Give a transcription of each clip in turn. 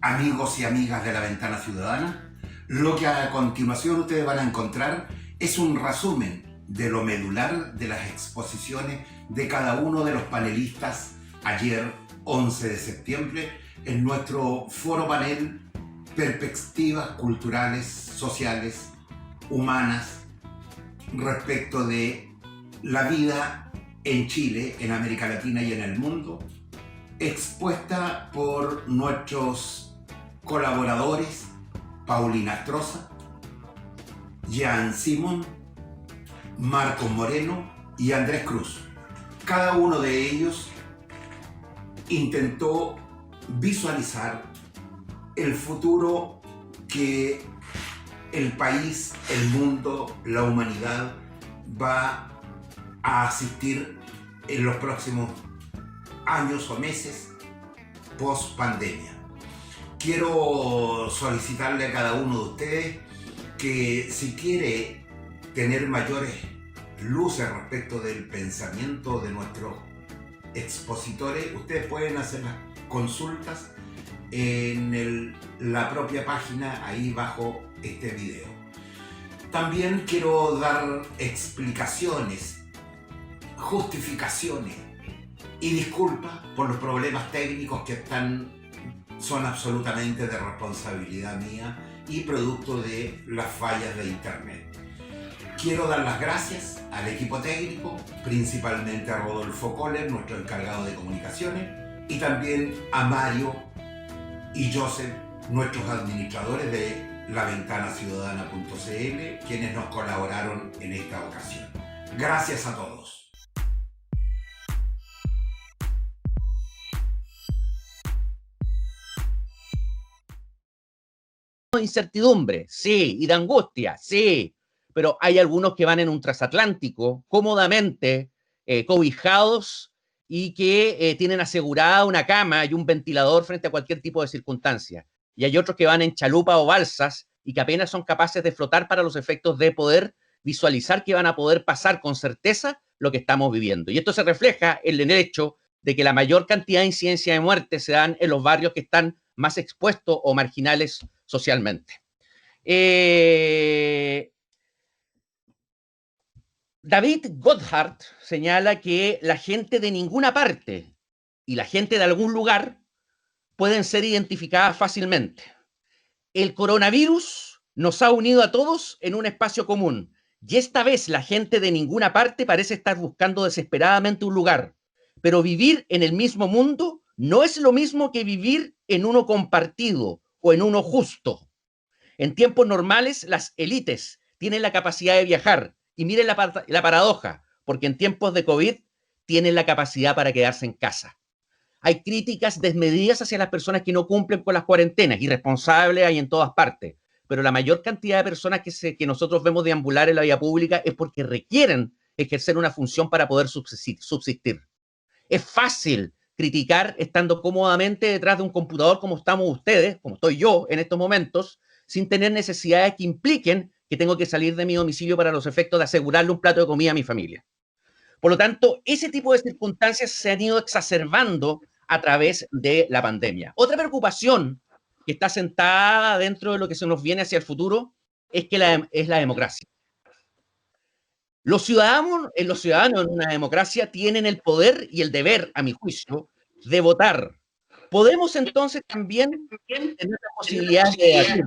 Amigos y amigas de La Ventana Ciudadana, lo que a continuación ustedes van a encontrar es un resumen de lo medular de las exposiciones de cada uno de los panelistas ayer 11 de septiembre en nuestro foro panel Perspectivas culturales, sociales, humanas respecto de la vida en Chile, en América Latina y en el mundo, expuesta por nuestros colaboradores Paulina Astroza, Jean Simon, Marcos Moreno y Andrés Cruz. Cada uno de ellos intentó visualizar el futuro que el país, el mundo, la humanidad va a asistir en los próximos años o meses post pandemia. Quiero solicitarle a cada uno de ustedes que si quiere tener mayores luces respecto del pensamiento de nuestros expositores, ustedes pueden hacer las consultas en la propia página ahí bajo este video. También quiero dar explicaciones, justificaciones y disculpas por los problemas técnicos que son absolutamente de responsabilidad mía y producto de las fallas de internet. Quiero dar las gracias al equipo técnico, principalmente a Rodolfo Kohler, nuestro encargado de comunicaciones, y también a Mario y Joseph, nuestros administradores de laventanaciudadana.cl, quienes nos colaboraron en esta ocasión. Gracias a todos. Incertidumbre, sí, y de angustia, sí, pero hay algunos que van en un transatlántico cómodamente cobijados y que tienen asegurada una cama y un ventilador frente a cualquier tipo de circunstancia. Y hay otros que van en chalupa o balsas y que apenas son capaces de flotar para los efectos de poder visualizar que van a poder pasar con certeza lo que estamos viviendo. Y esto se refleja en el hecho de que la mayor cantidad de incidencia de muerte se dan en los barrios que están más expuestos o marginales socialmente. David Goddard señala que la gente de ninguna parte y la gente de algún lugar pueden ser identificadas fácilmente. El coronavirus nos ha unido a todos en un espacio común y esta vez la gente de ninguna parte parece estar buscando desesperadamente un lugar, pero vivir en el mismo mundo no es lo mismo que vivir en uno compartido o en uno justo. En tiempos normales, las élites tienen la capacidad de viajar. Y miren la paradoja, porque en tiempos de COVID tienen la capacidad para quedarse en casa. Hay críticas desmedidas hacia las personas que no cumplen con las cuarentenas. Irresponsables hay en todas partes. Pero la mayor cantidad de personas que nosotros vemos deambular en la vía pública es porque requieren ejercer una función para poder subsistir. Es fácil criticar estando cómodamente detrás de un computador como estamos ustedes, como estoy yo en estos momentos, sin tener necesidades que impliquen que tengo que salir de mi domicilio para los efectos de asegurarle un plato de comida a mi familia. Por lo tanto, ese tipo de circunstancias se han ido exacerbando a través de la pandemia. Otra preocupación que está sentada dentro de lo que se nos viene hacia el futuro es la democracia. Los ciudadanos en una democracia tienen el poder y el deber, a mi juicio, de votar. Podemos entonces también tener la posibilidad de debatir.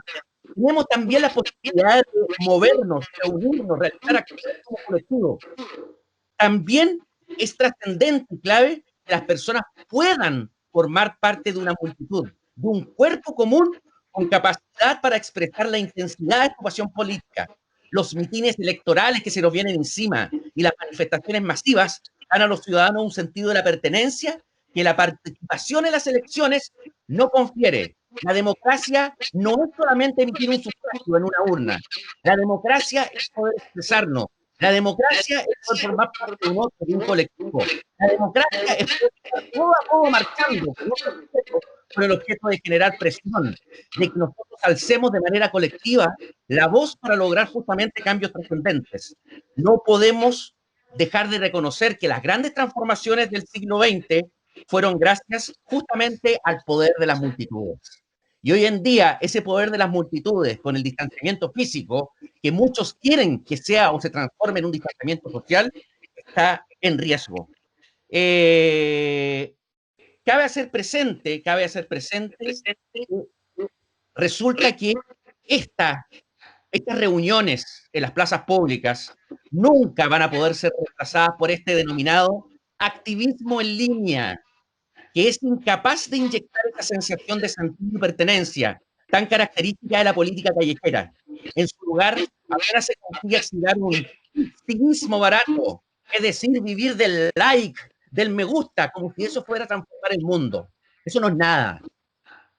Tenemos también la posibilidad de movernos, de unirnos, realizar acciones como colectivo. También es trascendente y clave que las personas puedan formar parte de una multitud, de un cuerpo común con capacidad para expresar la intensidad de su pasión política. Los mitines electorales que se nos vienen encima y las manifestaciones masivas dan a los ciudadanos un sentido de la pertenencia que la participación en las elecciones no confiere. La democracia no es solamente emitir un sufragio en una urna. La democracia es poder expresarnos. La democracia es poder formar parte de un otro, de un colectivo. La democracia es poder estar codo a codo marchando con el objeto de generar presión, de que nosotros alcemos de manera colectiva la voz para lograr justamente cambios trascendentes. No podemos dejar de reconocer que las grandes transformaciones del siglo XX fueron gracias justamente al poder de las multitudes. Y hoy en día, ese poder de las multitudes, con el distanciamiento físico, que muchos quieren que sea o se transforme en un distanciamiento social, está en riesgo. Cabe hacer presente, resulta que esta estas reuniones en las plazas públicas nunca van a poder ser reemplazadas por este denominado activismo en línea, que es incapaz de inyectar esa sensación de sentido y pertenencia tan característica de la política callejera. En su lugar, apenas se consigue activar un cinismo barato, es decir, vivir del like, del me gusta, como si eso fuera a transformar el mundo. Eso no es nada.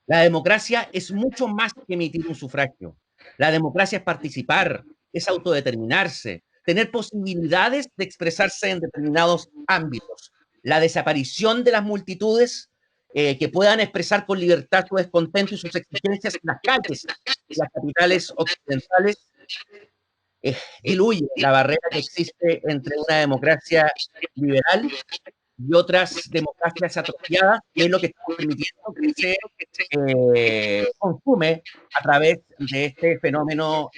La democracia es mucho más que emitir un sufragio. La democracia es participar, es autodeterminarse, tener posibilidades de expresarse en determinados ámbitos. La desaparición de las multitudes que puedan expresar con libertad su descontento y sus exigencias en las calles de las capitales occidentales diluye la barrera que existe entre una democracia liberal y otras democracias atrofiadas, que es lo que está permitiendo que se consume a través de este fenómeno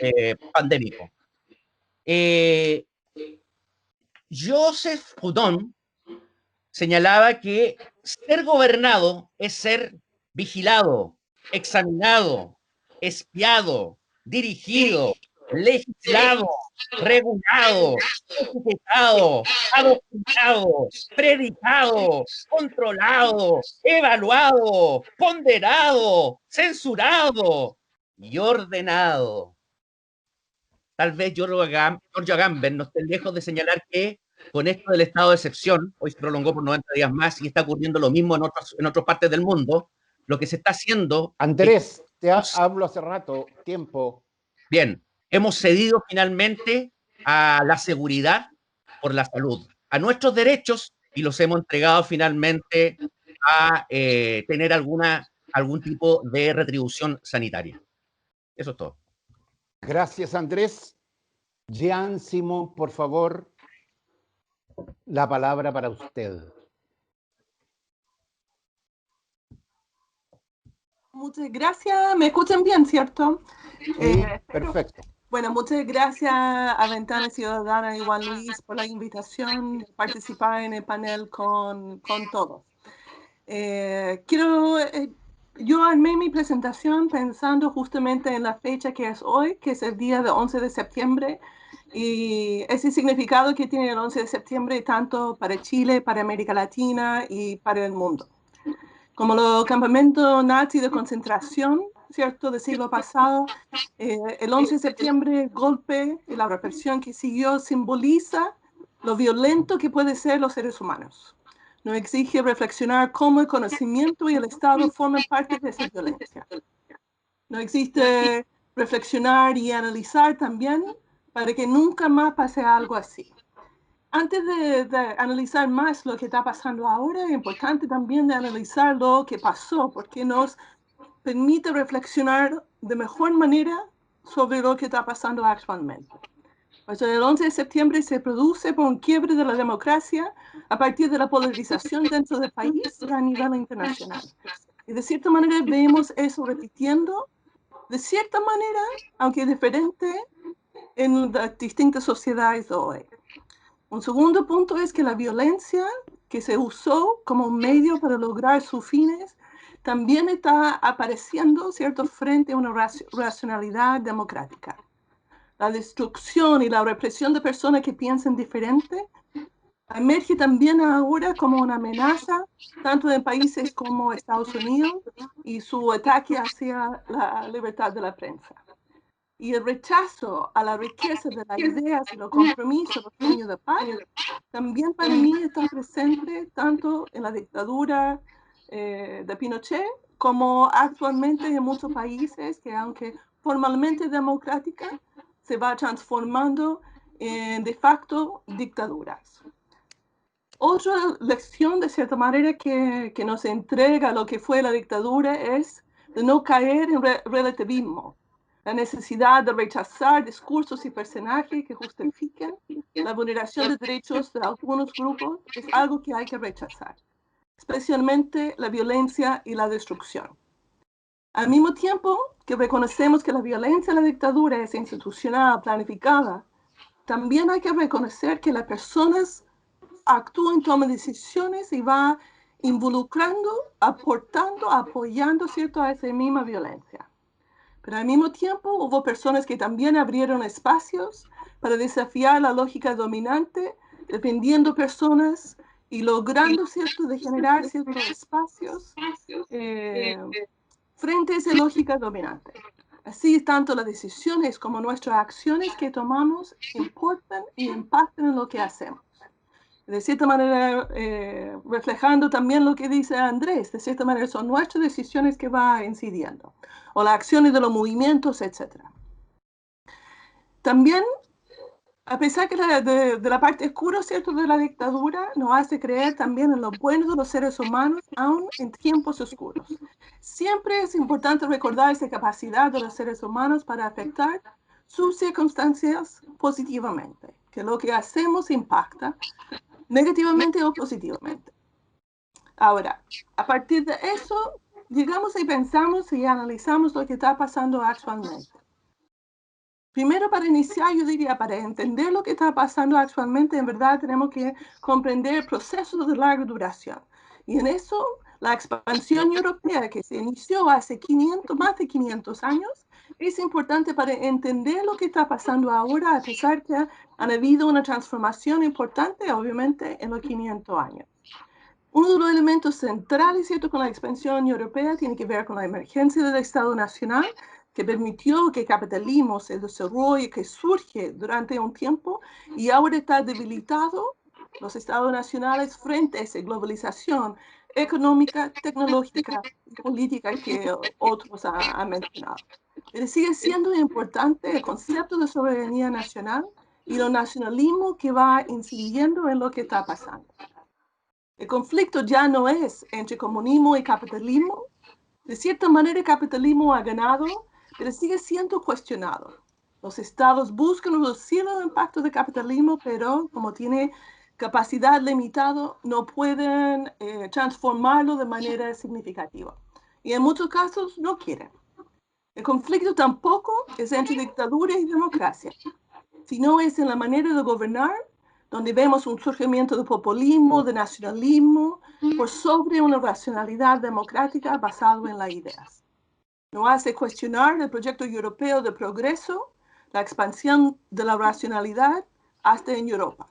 pandémico. Joseph Proudhon señalaba que ser gobernado es ser vigilado, examinado, espiado, dirigido, legislado, regulado, etiquetado, adoctrinado, predicado, controlado, evaluado, ponderado, censurado y ordenado. Tal vez Giorgio Agamben no esté lejos de señalar que con esto del estado de excepción, hoy se prolongó por 90 días más y está ocurriendo lo mismo en otras partes del mundo, lo que se está haciendo... Andrés, hablo hace rato, tiempo. Bien, hemos cedido finalmente a la seguridad por la salud, a nuestros derechos y los hemos entregado finalmente a tener algún tipo de retribución sanitaria. Eso es todo. Gracias, Andrés. Jean Simón, por favor, la palabra para usted. Muchas gracias. ¿Me escuchan bien, cierto? Sí, perfecto. Bueno, muchas gracias a Ventana Ciudadana y Juan Luis por la invitación a participar en el panel con todos. Yo armé mi presentación pensando justamente en la fecha que es hoy, que es el día de 11 de septiembre, y ese significado que tiene el 11 de septiembre tanto para Chile, para América Latina y para el mundo. Como los campamentos nazi de concentración, ¿cierto?, del siglo pasado, el 11 de septiembre, el golpe y la represión que siguió simboliza lo violento que pueden ser los seres humanos. Nos exige reflexionar cómo el conocimiento y el Estado forman parte de esa violencia. Nos existe reflexionar y analizar también para que nunca más pase algo así. Antes de analizar más lo que está pasando ahora, es importante también de analizar lo que pasó, porque nos permite reflexionar de mejor manera sobre lo que está pasando actualmente. Pues el 11 de septiembre se produce por un quiebre de la democracia a partir de la polarización dentro del país y a nivel internacional. Y de cierta manera vemos eso repitiendo, de cierta manera, aunque diferente, en las distintas sociedades de hoy. Un segundo punto es que la violencia que se usó como medio para lograr sus fines también está apareciendo, ¿cierto?, frente a una racionalidad democrática. La destrucción y la represión de personas que piensan diferente emerge también ahora como una amenaza, tanto en países como Estados Unidos, y su ataque hacia la libertad de la prensa. Y el rechazo a la riqueza de las ideas y los compromisos, los sueños de paz, también para mí está presente tanto en la dictadura de Pinochet como actualmente en muchos países que, aunque formalmente democrática, se va transformando en de facto dictaduras. Otra lección, de cierta manera, que nos entrega lo que fue la dictadura es de no caer en relativismo. La necesidad de rechazar discursos y personajes que justifiquen la vulneración de derechos de algunos grupos es algo que hay que rechazar. especialmente la violencia y la destrucción. Al mismo tiempo que reconocemos que la violencia en la dictadura es institucional, planificada, también hay que reconocer que las personas actúan, toman decisiones y van involucrando, aportando, apoyando, ¿cierto?, a esa misma violencia. Pero al mismo tiempo hubo personas que también abrieron espacios para desafiar la lógica dominante, defendiendo personas y logrando, ¿cierto?, de generar ciertos espacios frente a esa lógica dominante. Así, tanto las decisiones como nuestras acciones que tomamos importan y impactan en lo que hacemos. De cierta manera, reflejando también lo que dice Andrés, de cierta manera son nuestras decisiones que van incidiendo, o las acciones de los movimientos, etc. También, a pesar que de la parte oscura, ¿cierto?, de la dictadura, nos hace creer también en lo bueno de los seres humanos, aún en tiempos oscuros. Siempre es importante recordar esa capacidad de los seres humanos para afectar sus circunstancias positivamente, que lo que hacemos impacta negativamente o positivamente. Ahora, a partir de eso, llegamos y pensamos y analizamos lo que está pasando actualmente. Primero, para iniciar, yo diría, para entender lo que está pasando actualmente, en verdad tenemos que comprender el proceso de larga duración. Y en eso, la expansión europea que se inició hace más de 500 años, es importante para entender lo que está pasando ahora, a pesar que han habido una transformación importante, obviamente, en los 500 años. Uno de los elementos centrales, ¿cierto?, con la expansión europea tiene que ver con la emergencia del Estado Nacional, que permitió que el capitalismo se desarrolle, que surge durante un tiempo y ahora está debilitado los estados nacionales frente a esa globalización económica, tecnológica y política que otros han mencionado. Pero sigue siendo importante el concepto de soberanía nacional y el nacionalismo que va incidiendo en lo que está pasando. El conflicto ya no es entre comunismo y capitalismo. De cierta manera, el capitalismo ha ganado, pero sigue siendo cuestionado. Los estados buscan reducir el impacto del capitalismo, pero como tiene capacidad limitada, no pueden transformarlo de manera significativa. Y en muchos casos no quieren. El conflicto tampoco es entre dictadura y democracia, sino es en la manera de gobernar, donde vemos un surgimiento de populismo, de nacionalismo, por sobre una racionalidad democrática basada en las ideas. Nos hace cuestionar el proyecto europeo de progreso, la expansión de la racionalidad hasta en Europa.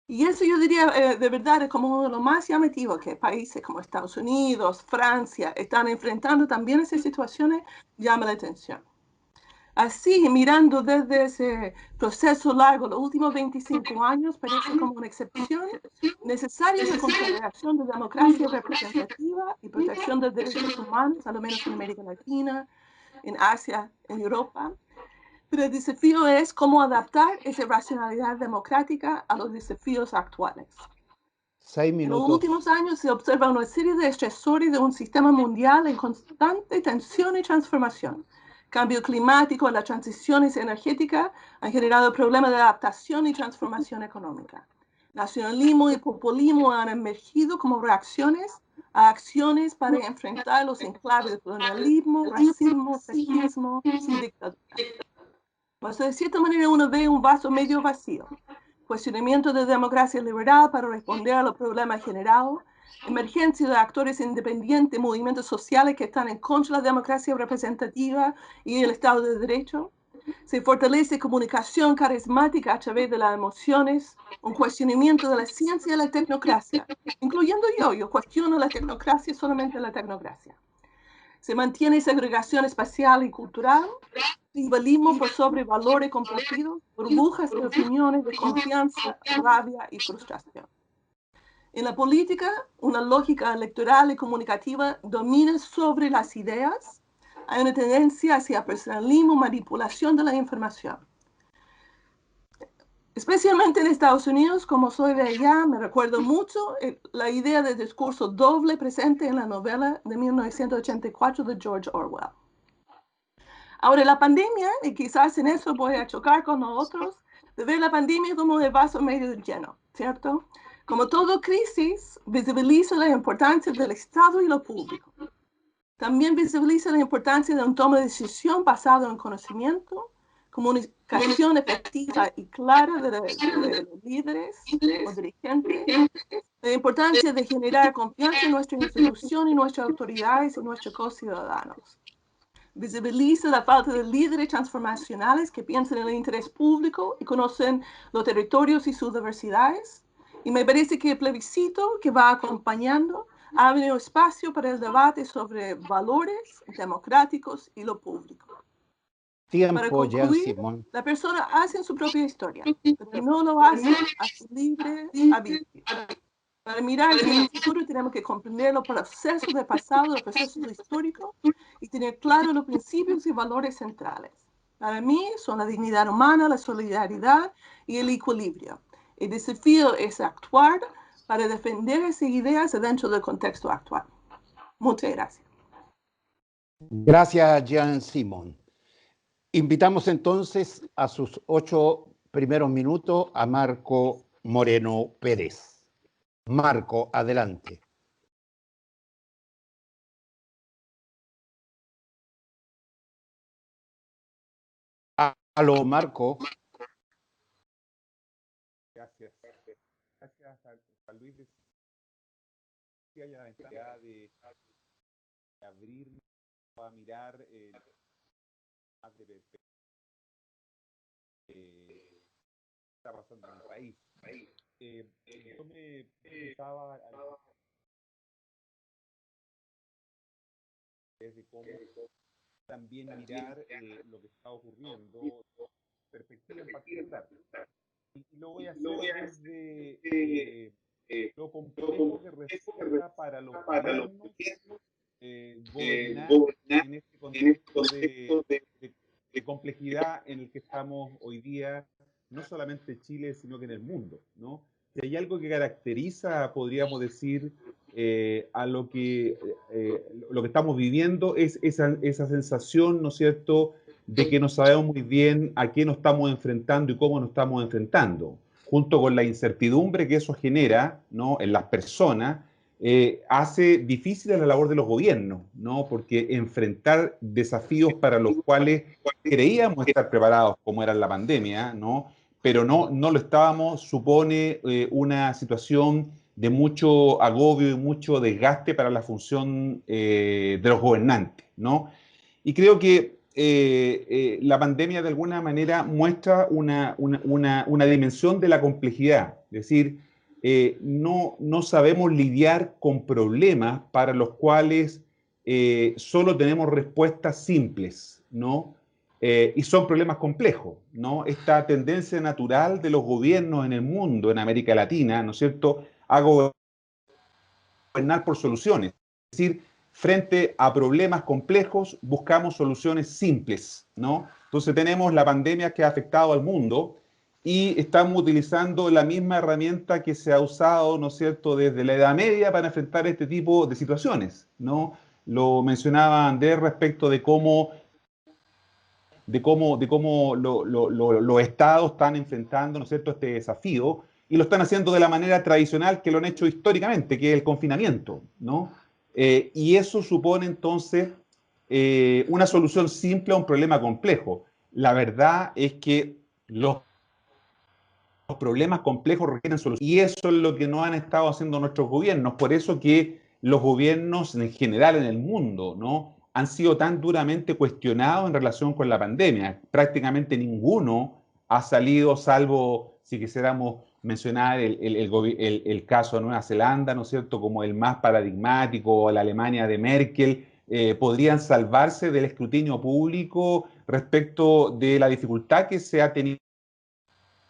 Y eso yo diría, de verdad, es como uno de los más llamativos que países como Estados Unidos, Francia, están enfrentando también esas situaciones, llama la atención. Así, mirando desde ese proceso largo, los últimos 25 años, parece como una excepción necesaria de consideración de democracia representativa y protección de derechos humanos, a lo menos en América Latina, en Asia, en Europa. Pero el desafío es cómo adaptar esa racionalidad democrática a los desafíos actuales. 6 En los minutos. últimos años se observa una serie de estresores de un sistema mundial en constante tensión y transformación. Cambio climático, las transiciones energéticas han generado problemas de adaptación y transformación económica. Nacionalismo y populismo han emergido como reacciones a acciones para enfrentar los enclaves de colonialismo, racismo, sexismo y dictadura. Pues de cierta manera uno ve un vaso medio vacío. Cuestionamiento de democracia liberal para responder a los problemas generados, emergencia de actores independientes, movimientos sociales que están en contra de la democracia representativa y el Estado de Derecho. Se fortalece comunicación carismática a través de las emociones, un cuestionamiento de la ciencia y la tecnocracia, incluyendo yo cuestiono la tecnocracia, solamente la tecnocracia. Se mantiene segregación espacial y cultural, rivalismo por sobre valores compartidos, burbujas de opiniones, de confianza, rabia y frustración. En la política, una lógica electoral y comunicativa domina sobre las ideas. Hay una tendencia hacia personalismo, manipulación de la información. Especialmente en Estados Unidos, como soy de allá, me recuerdo mucho la idea del discurso doble presente en la novela de 1984 de George Orwell. Ahora, la pandemia, y quizás en eso voy a chocar con nosotros, de ver la pandemia como el vaso medio lleno, ¿cierto? Como toda crisis, visibiliza la importancia del Estado y lo público. También visibiliza la importancia de un toma de decisión basado en conocimiento, comunicación efectiva y clara de los líderes o dirigentes, la importancia de generar confianza en nuestra institución y nuestras autoridades y nuestros co-ciudadanos. Visibiliza la falta de líderes transformacionales que piensan en el interés público y conocen los territorios y sus diversidades. Y me parece que el plebiscito que va acompañando abre un espacio para el debate sobre valores democráticos y lo público. Para Tiempo, Jean concluir, Simón. la persona hace su propia historia, pero no lo hace a su libre arbitrio. Para mirar hacia el futuro tenemos que comprender los procesos del pasado, los procesos históricos y tener claros los principios y valores centrales. Para mí son la dignidad humana, la solidaridad y el equilibrio. El desafío es actuar para defender esas ideas dentro del contexto actual. Muchas gracias. Gracias, Jean Simón. Invitamos entonces a sus 8 primeros minutos a Marco Moreno Pérez. Marco, adelante. Aló, Marco. Gracias. Gracias a Luis que haya la necesidad de abrir a mirar más de está pasando en el país. Yo me pensaba desde cómo también mirar lo que está ocurriendo, perspectiva en particular. Y lo voy a hacer desde lo complejo que resulta para los gobiernos gobernar en este contexto de complejidad en el que estamos hoy día, no solamente en Chile, sino que en el mundo, ¿no? Si hay algo que caracteriza, podríamos decir, a lo que estamos viviendo es esa sensación, ¿no es cierto?, de que no sabemos muy bien a qué nos estamos enfrentando y cómo nos estamos enfrentando, junto con la incertidumbre que eso genera, ¿no?, en las personas, hace difícil la labor de los gobiernos, ¿no?, porque enfrentar desafíos para los cuales creíamos estar preparados, como era la pandemia, ¿no?, pero no lo estábamos, supone una situación de mucho agobio y mucho desgaste para la función de los gobernantes, ¿no? Y creo que la pandemia de alguna manera muestra una dimensión de la complejidad, es decir, no sabemos lidiar con problemas para los cuales solo tenemos respuestas simples, ¿no? Y son problemas complejos, ¿no? Esta tendencia natural de los gobiernos en el mundo, en América Latina, ¿no es cierto?, a gobernar por soluciones. Es decir, frente a problemas complejos, buscamos soluciones simples, ¿no? Entonces tenemos la pandemia que ha afectado al mundo y estamos utilizando la misma herramienta que se ha usado, ¿no es cierto?, desde la Edad Media para enfrentar este tipo de situaciones, ¿no? Lo mencionaba Andrés respecto de cómo los estados están enfrentando, ¿no es cierto?, este desafío, y lo están haciendo de la manera tradicional que lo han hecho históricamente, que es el confinamiento, ¿no? Y eso supone entonces una solución simple a un problema complejo. La verdad es que los problemas complejos requieren soluciones, y eso es lo que no han estado haciendo nuestros gobiernos. Por eso que los gobiernos en general en el mundo, ¿no?, han sido tan duramente cuestionados en relación con la pandemia. Prácticamente ninguno ha salido, salvo si quisiéramos mencionar el caso de Nueva Zelanda, ¿no es cierto?, como el más paradigmático, o la Alemania de Merkel, podrían salvarse del escrutinio público respecto de la dificultad que se ha tenido,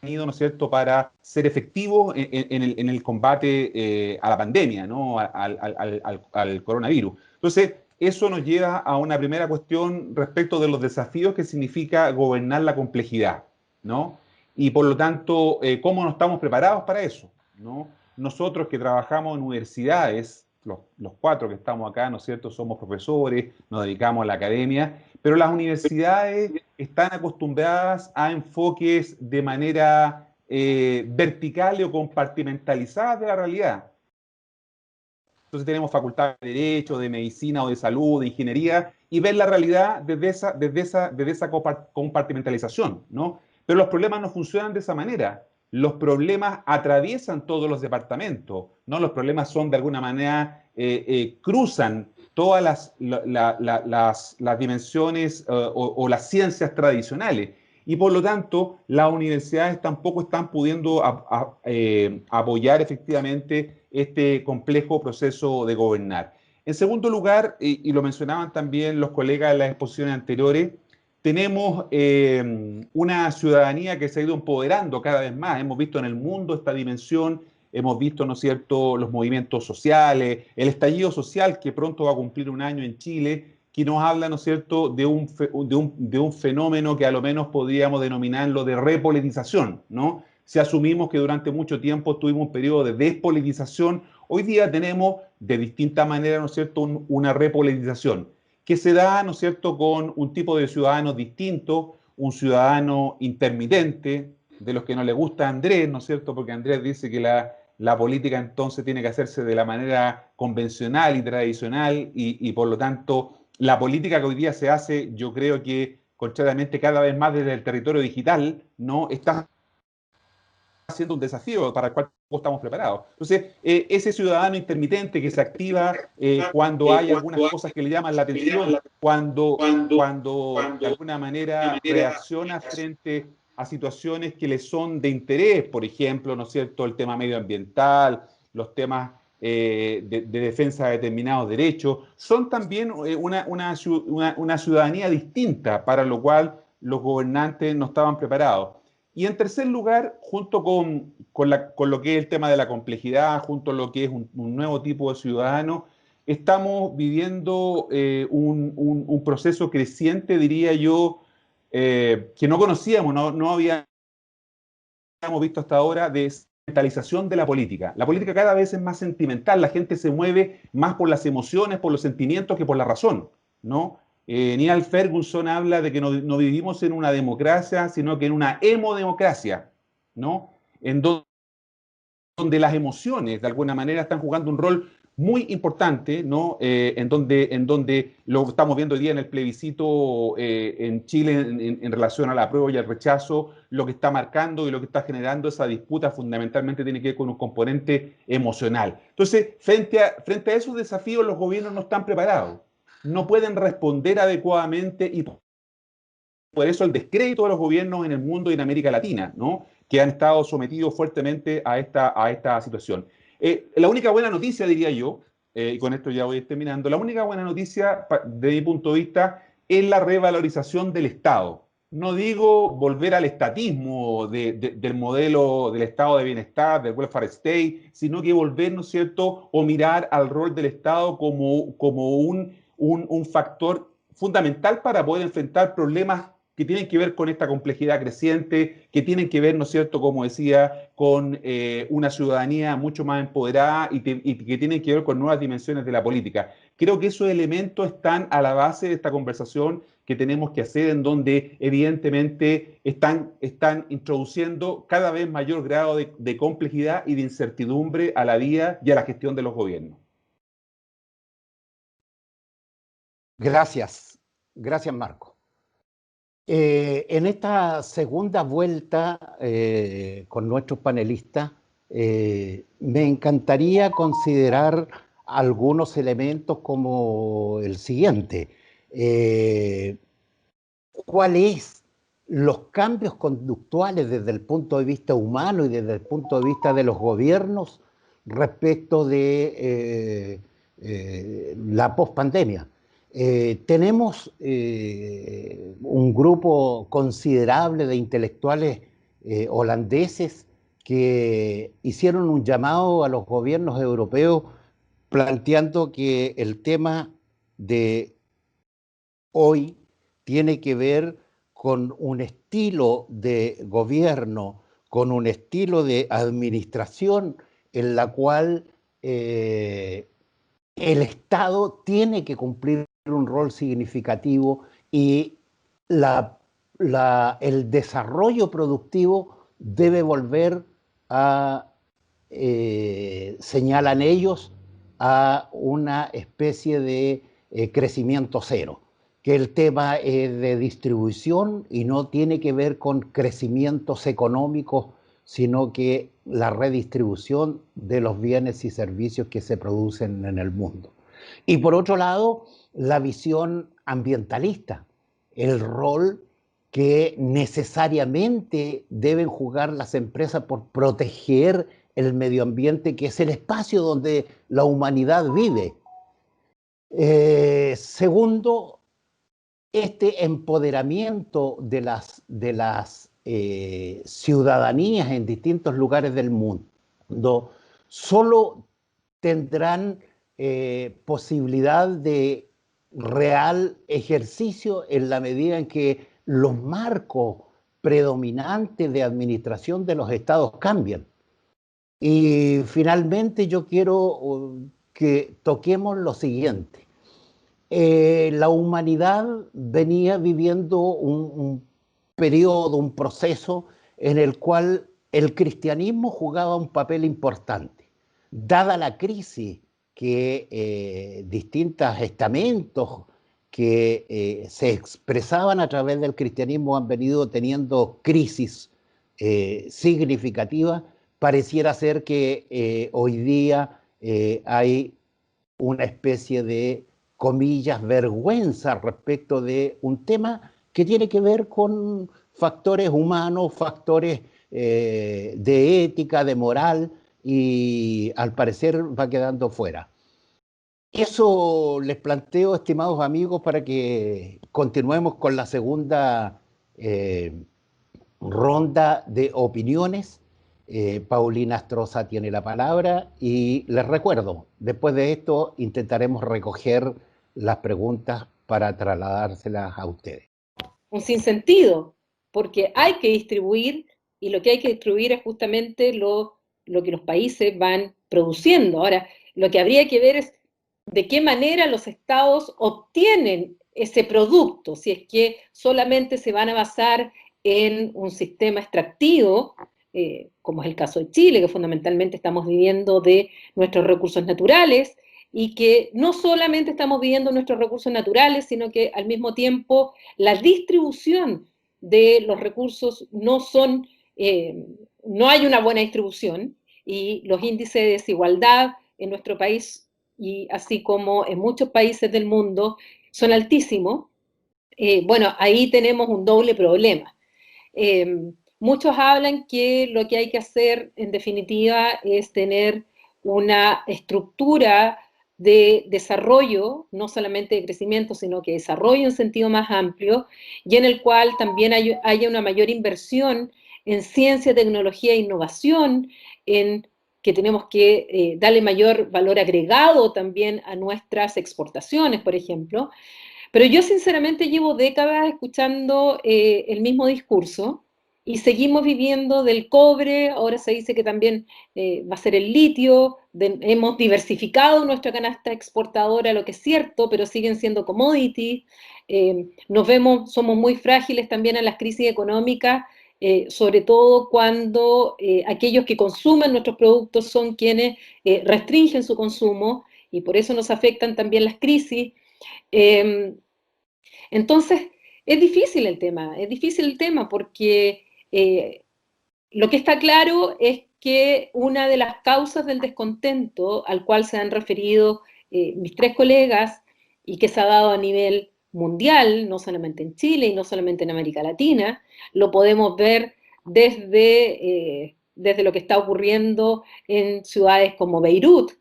¿no es cierto?, para ser efectivo en el combate a la pandemia, ¿no?, al coronavirus. Entonces, eso nos lleva a una primera cuestión respecto de los desafíos que significa gobernar la complejidad, ¿no? Y por lo tanto, ¿cómo no estamos preparados para eso, ¿no? Nosotros que trabajamos en universidades, los 4 que estamos acá, ¿no es cierto?, somos profesores, nos dedicamos a la academia, pero las universidades están acostumbradas a enfoques de manera verticales o compartimentalizadas de la realidad. Entonces tenemos facultades de Derecho, de Medicina o de Salud, de Ingeniería, y ver la realidad desde esa compartimentalización, ¿no? Pero los problemas no funcionan de esa manera. Los problemas atraviesan todos los departamentos, ¿no? Los problemas son, de alguna manera, cruzan todas las dimensiones o las ciencias tradicionales. Y por lo tanto, las universidades tampoco están pudiendo apoyar efectivamente este complejo proceso de gobernar. En segundo lugar, y lo mencionaban también los colegas en las exposiciones anteriores, tenemos una ciudadanía que se ha ido empoderando cada vez más. Hemos visto en el mundo esta dimensión, hemos visto, ¿no es cierto?, los movimientos sociales, el estallido social que pronto va a cumplir un año en Chile, que nos habla, ¿no es cierto?, de un fenómeno que a lo menos podríamos denominarlo de repolitización, ¿no? Si asumimos que durante mucho tiempo tuvimos un periodo de despolitización, hoy día tenemos de distinta manera, ¿no es cierto?, una repolitización que se da, ¿no es cierto?, con un tipo de ciudadanos distinto, un ciudadano intermitente, de los que no le gusta a Andrés, ¿no es cierto?, porque Andrés dice que la política entonces tiene que hacerse de la manera convencional y tradicional y por lo tanto la política que hoy día se hace, yo creo que contrariamente cada vez más desde el territorio digital, no está siendo un desafío para el cual estamos preparados. Entonces, ese ciudadano intermitente que se activa cuando hay algunas cosas que le llaman la atención, cuando de alguna manera reacciona frente a situaciones que le son de interés, por ejemplo, ¿no es cierto?, el tema medioambiental, los temas de defensa de determinados derechos, son también una ciudadanía distinta, para lo cual los gobernantes no estaban preparados. Y en tercer lugar, junto con lo que es el tema de la complejidad, junto a lo que es un nuevo tipo de ciudadano, estamos viviendo un proceso creciente, diría yo, que no conocíamos, no habíamos visto hasta ahora, de sentimentalización de la política. La política cada vez es más sentimental, la gente se mueve más por las emociones, por los sentimientos que por la razón, ¿no? Neil Ferguson habla de que no vivimos en una democracia, sino que en una hemodemocracia, ¿no? Donde las emociones, de alguna manera, están jugando un rol muy importante, ¿no? En donde lo estamos viendo hoy día en el plebiscito en Chile en relación a la apruebo y al rechazo, lo que está marcando y lo que está generando esa disputa fundamentalmente tiene que ver con un componente emocional. Entonces, frente a esos desafíos, los gobiernos no están preparados, no pueden responder adecuadamente y por eso el descrédito de los gobiernos en el mundo y en América Latina, ¿no?, que han estado sometidos fuertemente a esta situación. La única buena noticia, diría yo, y con esto ya voy terminando, la única buena noticia, de mi punto de vista, es la revalorización del Estado. No digo volver al estatismo del modelo del Estado de bienestar, del welfare state, sino que volver, ¿no es cierto?, o mirar al rol del Estado como un factor fundamental para poder enfrentar problemas que tienen que ver con esta complejidad creciente, que tienen que ver, ¿no es cierto?, como decía, con una ciudadanía mucho más empoderada y que tienen que ver con nuevas dimensiones de la política. Creo que esos elementos están a la base de esta conversación que tenemos que hacer, en donde evidentemente están introduciendo cada vez mayor grado de complejidad y de incertidumbre a la vida y a la gestión de los gobiernos. Gracias, Marco. En esta segunda vuelta con nuestros panelistas, me encantaría considerar algunos elementos como el siguiente. ¿Cuáles los cambios conductuales desde el punto de vista humano y desde el punto de vista de los gobiernos respecto de la pospandemia? Tenemos un grupo considerable de intelectuales holandeses que hicieron un llamado a los gobiernos europeos planteando que el tema de hoy tiene que ver con un estilo de gobierno, con un estilo de administración en la cual el Estado tiene que cumplir un rol significativo y el desarrollo productivo debe volver a, señalan ellos, a una especie de crecimiento cero, que el tema es de distribución y no tiene que ver con crecimientos económicos, sino que la redistribución de los bienes y servicios que se producen en el mundo. Y por otro lado, la visión ambientalista, el rol que necesariamente deben jugar las empresas por proteger el medio ambiente, que es el espacio donde la humanidad vive. Segundo, este empoderamiento de las ciudadanías en distintos lugares del mundo solo tendrán posibilidad de real ejercicio en la medida en que los marcos predominantes de administración de los estados cambian. Y finalmente yo quiero que toquemos lo siguiente. La humanidad venía viviendo un periodo, un proceso en el cual el cristianismo jugaba un papel importante. Dada la crisis que distintos estamentos que se expresaban a través del cristianismo han venido teniendo crisis significativas, pareciera ser que hoy día hay una especie de, comillas, vergüenza respecto de un tema que tiene que ver con factores humanos, factores de ética, de moral, y al parecer va quedando fuera. Eso les planteo, estimados amigos, para que continuemos con la segunda ronda de opiniones. Paulina Astroza tiene la palabra y les recuerdo, después de esto intentaremos recoger las preguntas para trasladárselas a ustedes. Un sinsentido, porque hay que distribuir y lo que hay que distribuir es justamente lo que los países van produciendo. Ahora, lo que habría que ver es de qué manera los estados obtienen ese producto, si es que solamente se van a basar en un sistema extractivo, como es el caso de Chile, que fundamentalmente estamos viviendo de nuestros recursos naturales, y que no solamente estamos viviendo nuestros recursos naturales, sino que al mismo tiempo la distribución de los recursos no hay una buena distribución, y los índices de desigualdad en nuestro país, y así como en muchos países del mundo, son altísimos. Bueno, ahí tenemos un doble problema. Muchos hablan que lo que hay que hacer, en definitiva, es tener una estructura de desarrollo, no solamente de crecimiento, sino que desarrollo en sentido más amplio, y en el cual también haya una mayor inversión en ciencia, tecnología e innovación, en que tenemos que darle mayor valor agregado también a nuestras exportaciones, por ejemplo. Pero yo sinceramente llevo décadas escuchando el mismo discurso y seguimos viviendo del cobre, ahora se dice que también va a ser el litio, hemos diversificado nuestra canasta exportadora, lo que es cierto, pero siguen siendo commodities, somos muy frágiles también a las crisis económicas, sobre todo cuando aquellos que consumen nuestros productos son quienes restringen su consumo, y por eso nos afectan también las crisis. Entonces, es difícil el tema porque lo que está claro es que una de las causas del descontento al cual se han referido mis tres colegas y que se ha dado a nivel mundial, no solamente en Chile y no solamente en América Latina, lo podemos ver desde lo que está ocurriendo en ciudades como Beirut,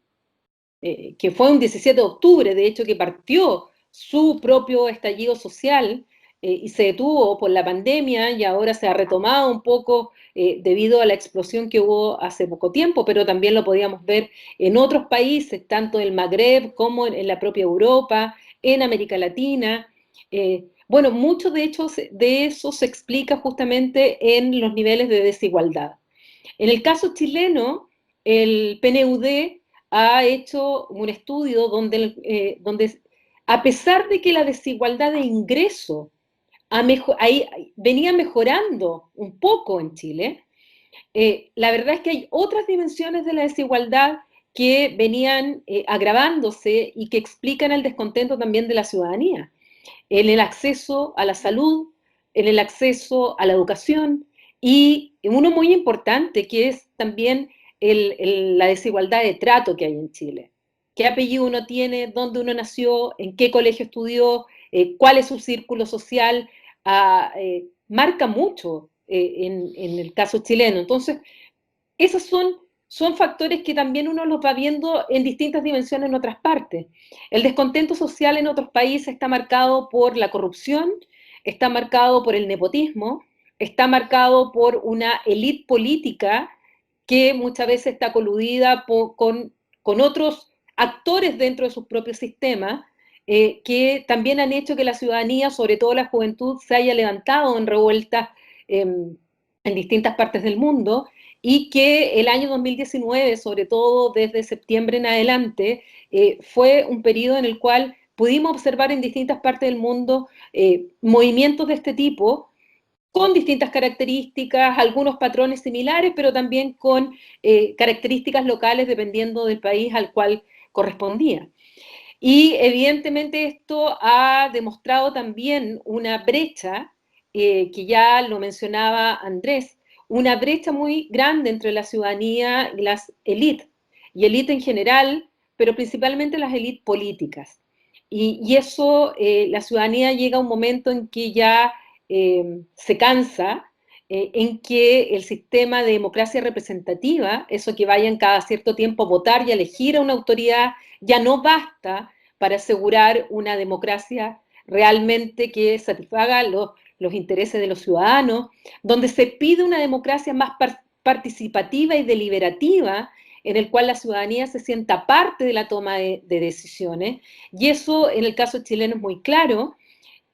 que fue un 17 de octubre, de hecho, que partió su propio estallido social y se detuvo por la pandemia y ahora se ha retomado un poco debido a la explosión que hubo hace poco tiempo, pero también lo podíamos ver en otros países, tanto en el Magreb como en la propia Europa, en América Latina. Bueno, mucho de eso se explica justamente en los niveles de desigualdad. En el caso chileno, el PNUD ha hecho un estudio donde a pesar de que la desigualdad de ingreso venía mejorando un poco en Chile, La verdad es que hay otras dimensiones de la desigualdad que venían agravándose y que explican el descontento también de la ciudadanía, en el acceso a la salud, en el acceso a la educación y uno muy importante que es también la desigualdad de trato que hay en Chile. ¿Qué apellido uno tiene? ¿Dónde uno nació? ¿En qué colegio estudió? ¿Cuál es su círculo social? Marca mucho en el caso chileno. Entonces, esos son factores que también uno los va viendo en distintas dimensiones en otras partes. El descontento social en otros países está marcado por la corrupción, está marcado por el nepotismo, está marcado por una élite política que muchas veces está coludida con otros actores dentro de sus propios sistemas, que también han hecho que la ciudadanía, sobre todo la juventud, se haya levantado en revueltas en distintas partes del mundo, y que el año 2019, sobre todo desde septiembre en adelante, fue un periodo en el cual pudimos observar en distintas partes del mundo movimientos de este tipo, con distintas características, algunos patrones similares, pero también con características locales dependiendo del país al cual correspondía. Y evidentemente esto ha demostrado también una brecha, que ya lo mencionaba Andrés, una brecha muy grande entre la ciudadanía y las élites, y élite en general, pero principalmente las élites políticas. Y eso, la ciudadanía llega a un momento en que ya se cansa, en que el sistema de democracia representativa, eso que vayan cada cierto tiempo a votar y a elegir a una autoridad, ya no basta para asegurar una democracia realmente que satisfaga los intereses de los ciudadanos, donde se pide una democracia más participativa y deliberativa, en el cual la ciudadanía se sienta parte de la toma de decisiones, y eso en el caso chileno es muy claro,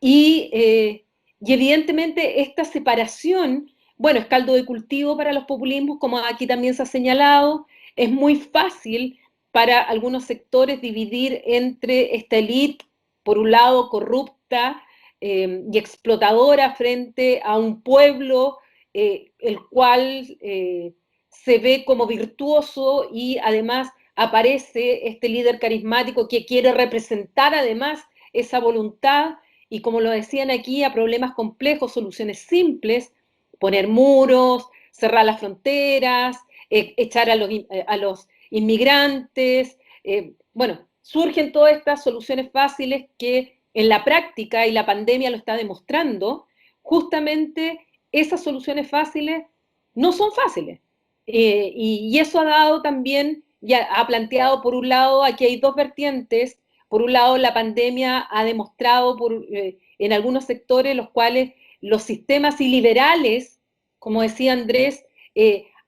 y evidentemente esta separación, bueno, es caldo de cultivo para los populismos, como aquí también se ha señalado, es muy fácil para algunos sectores dividir entre esta élite, por un lado corrupta y explotadora frente a un pueblo el cual se ve como virtuoso y además aparece este líder carismático que quiere representar además esa voluntad y, como lo decían aquí, a problemas complejos, soluciones simples, poner muros, cerrar las fronteras, echar a los inmigrantes. Bueno, surgen todas estas soluciones fáciles que en la práctica, y la pandemia lo está demostrando, justamente esas soluciones fáciles no son fáciles. Y eso ha dado también, ya ha planteado por un lado, aquí hay dos vertientes. Por un lado, la pandemia ha demostrado en algunos sectores los cuales los sistemas iliberales, como decía Andrés,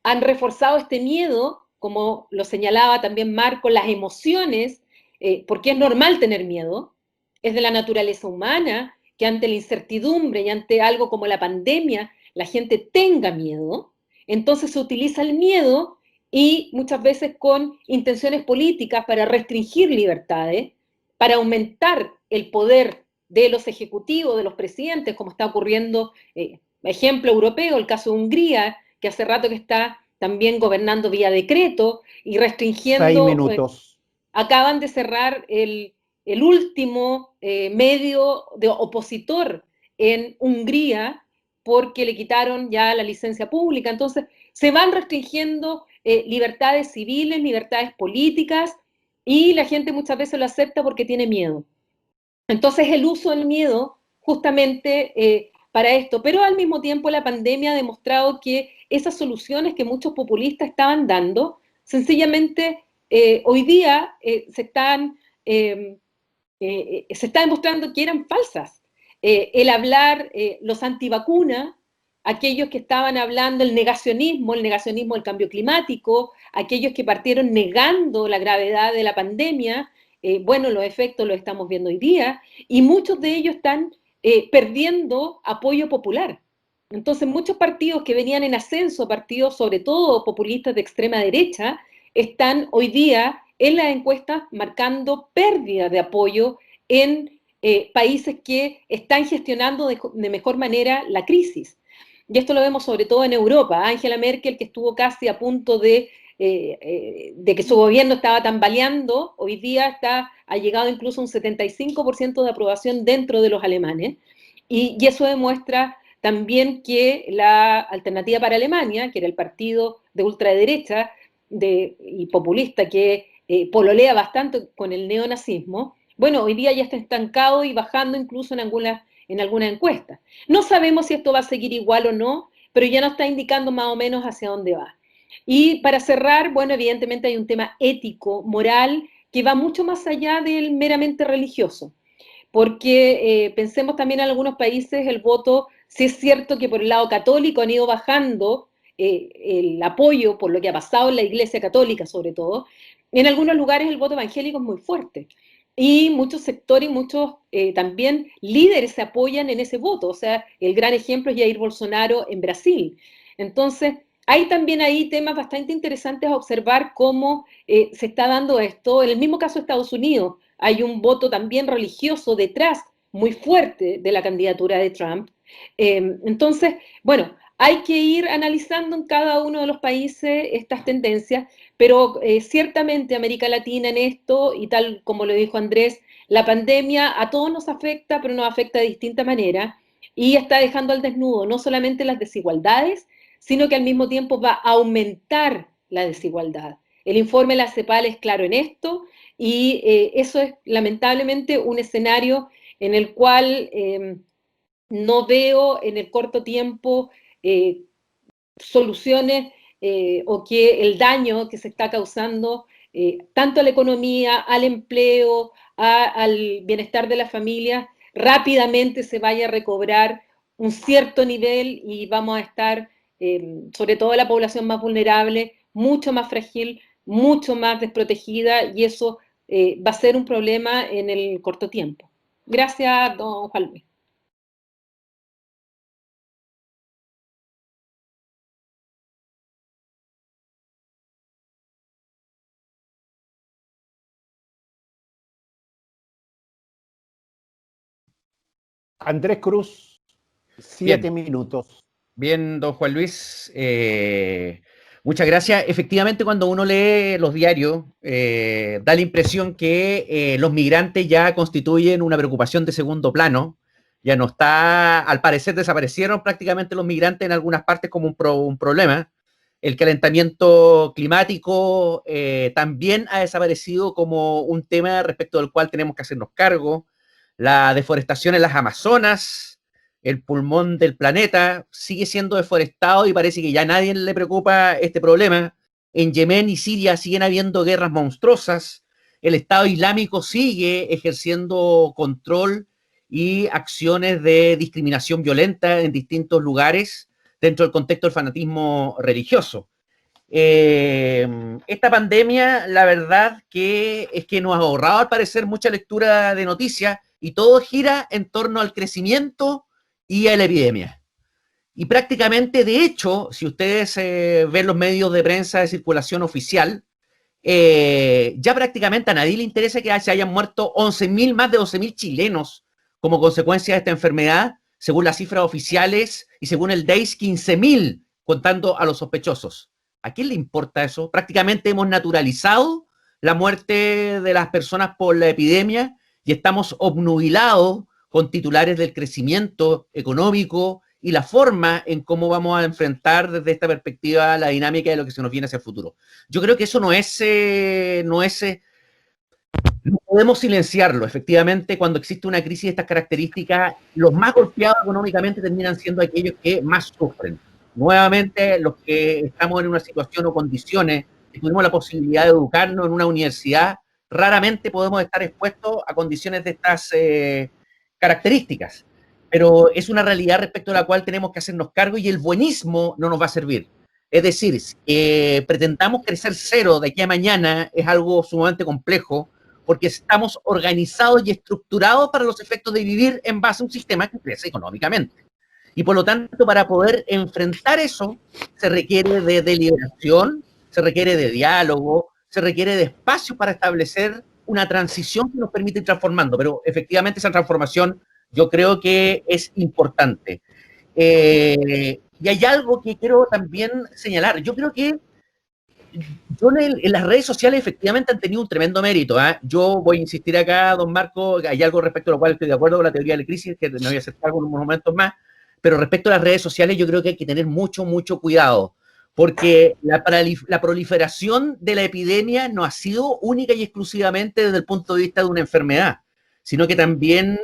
han reforzado este miedo, como lo señalaba también Marco, las emociones, porque es normal tener miedo, es de la naturaleza humana que ante la incertidumbre y ante algo como la pandemia, la gente tenga miedo. Entonces se utiliza el miedo y muchas veces con intenciones políticas para restringir libertades, para aumentar el poder de los ejecutivos, de los presidentes, como está ocurriendo, ejemplo europeo, el caso de Hungría, que hace rato que está también gobernando vía decreto y restringiendo. 6 minutos. Acaban de cerrar el último medio de opositor en Hungría porque le quitaron ya la licencia pública. Entonces, se van restringiendo libertades civiles, libertades políticas, y la gente muchas veces lo acepta porque tiene miedo. Entonces el uso del miedo justamente para esto, pero al mismo tiempo la pandemia ha demostrado que esas soluciones que muchos populistas estaban dando, sencillamente hoy día se está demostrando que eran falsas. El hablar, los antivacunas, aquellos que estaban hablando el negacionismo del cambio climático, aquellos que partieron negando la gravedad de la pandemia, bueno, los efectos los estamos viendo hoy día, y muchos de ellos están perdiendo apoyo popular. Entonces, muchos partidos que venían en ascenso, partidos sobre todo populistas de extrema derecha, están hoy día en las encuestas marcando pérdida de apoyo en países que están gestionando de mejor manera la crisis. y esto lo vemos sobre todo en Europa. Angela Merkel, que estuvo casi a punto de que su gobierno estaba tambaleando, hoy día ha llegado incluso a un 75% de aprobación dentro de los alemanes, y eso demuestra también que la Alternativa para Alemania, que era el partido de ultraderecha y populista que pololea bastante con el neonazismo, bueno, hoy día ya está estancado y bajando incluso en algunas encuestas. No sabemos si esto va a seguir igual o no, pero ya nos está indicando más o menos hacia dónde va. Y para cerrar, bueno, evidentemente hay un tema ético, moral, que va mucho más allá del meramente religioso, porque pensemos también en algunos países el voto, si es cierto que por el lado católico han ido bajando el apoyo por lo que ha pasado en la Iglesia Católica sobre todo, en algunos lugares el voto evangélico es muy fuerte. Y muchos sectores y muchos también líderes se apoyan en ese voto. O sea, el gran ejemplo es Jair Bolsonaro en Brasil. Entonces, hay también ahí temas bastante interesantes a observar cómo se está dando esto. En el mismo caso de Estados Unidos, hay un voto también religioso detrás muy fuerte de la candidatura de Trump. Entonces, bueno, hay que ir analizando en cada uno de los países estas tendencias, pero ciertamente América Latina en esto, y tal como lo dijo Andrés, la pandemia a todos nos afecta, pero nos afecta de distinta manera, y está dejando al desnudo no solamente las desigualdades, sino que al mismo tiempo va a aumentar la desigualdad. El informe de la CEPAL es claro en esto, y eso es lamentablemente un escenario en el cual no veo en el corto tiempo soluciones o que el daño que se está causando tanto a la economía, al empleo, al bienestar de las familias, rápidamente se vaya a recobrar un cierto nivel y vamos a estar, sobre todo la población más vulnerable, mucho más frágil, mucho más desprotegida, y eso va a ser un problema en el corto tiempo. Gracias, don Juan Luis. Andrés Cruz, 7 minutos. Bien, don Juan Luis, muchas gracias. Efectivamente, cuando uno lee los diarios, da la impresión que los migrantes ya constituyen una preocupación de segundo plano. Ya no está, al parecer desaparecieron prácticamente los migrantes en algunas partes como un problema. El calentamiento climático también ha desaparecido como un tema respecto del cual tenemos que hacernos cargo. La deforestación en las Amazonas, el pulmón del planeta, sigue siendo deforestado y parece que ya a nadie le preocupa este problema. En Yemen y Siria siguen habiendo guerras monstruosas. El Estado Islámico sigue ejerciendo control y acciones de discriminación violenta en distintos lugares dentro del contexto del fanatismo religioso. Esta pandemia, la verdad que es que nos ha ahorrado al parecer mucha lectura de noticias y todo gira en torno al crecimiento y a la epidemia. Y prácticamente, de hecho, si ustedes ven los medios de prensa de circulación oficial, ya prácticamente a nadie le interesa que se hayan muerto más de 11.000 chilenos como consecuencia de esta enfermedad, según las cifras oficiales y según el DEIS, 15.000 contando a los sospechosos. ¿A quién le importa eso? Prácticamente hemos naturalizado la muerte de las personas por la epidemia y estamos obnubilados con titulares del crecimiento económico y la forma en cómo vamos a enfrentar desde esta perspectiva la dinámica de lo que se nos viene hacia el futuro. Yo creo que eso no podemos silenciarlo. Efectivamente, cuando existe una crisis de estas características, los más golpeados económicamente terminan siendo aquellos que más sufren. Nuevamente, los que estamos en una situación o condiciones que tuvimos la posibilidad de educarnos en una universidad, raramente podemos estar expuestos a condiciones de estas características. Pero es una realidad respecto a la cual tenemos que hacernos cargo y el buenismo no nos va a servir. Es decir, si pretendamos crecer cero de aquí a mañana es algo sumamente complejo, porque estamos organizados y estructurados para los efectos de vivir en base a un sistema que crece económicamente. Y por lo tanto, para poder enfrentar eso, se requiere de deliberación, se requiere de diálogo, se requiere de espacio para establecer una transición que nos permite ir transformando. Pero efectivamente esa transformación yo creo que es importante. Y hay algo que quiero también señalar. Yo creo que en las redes sociales efectivamente han tenido un tremendo mérito. ¿Eh? Yo voy a insistir acá, don Marco, hay algo respecto a lo cual estoy de acuerdo con la teoría de la crisis, que me voy a hacer cargo en unos momentos más, pero respecto a las redes sociales yo creo que hay que tener mucho, mucho cuidado, porque la proliferación de la epidemia no ha sido única y exclusivamente desde el punto de vista de una enfermedad, sino que también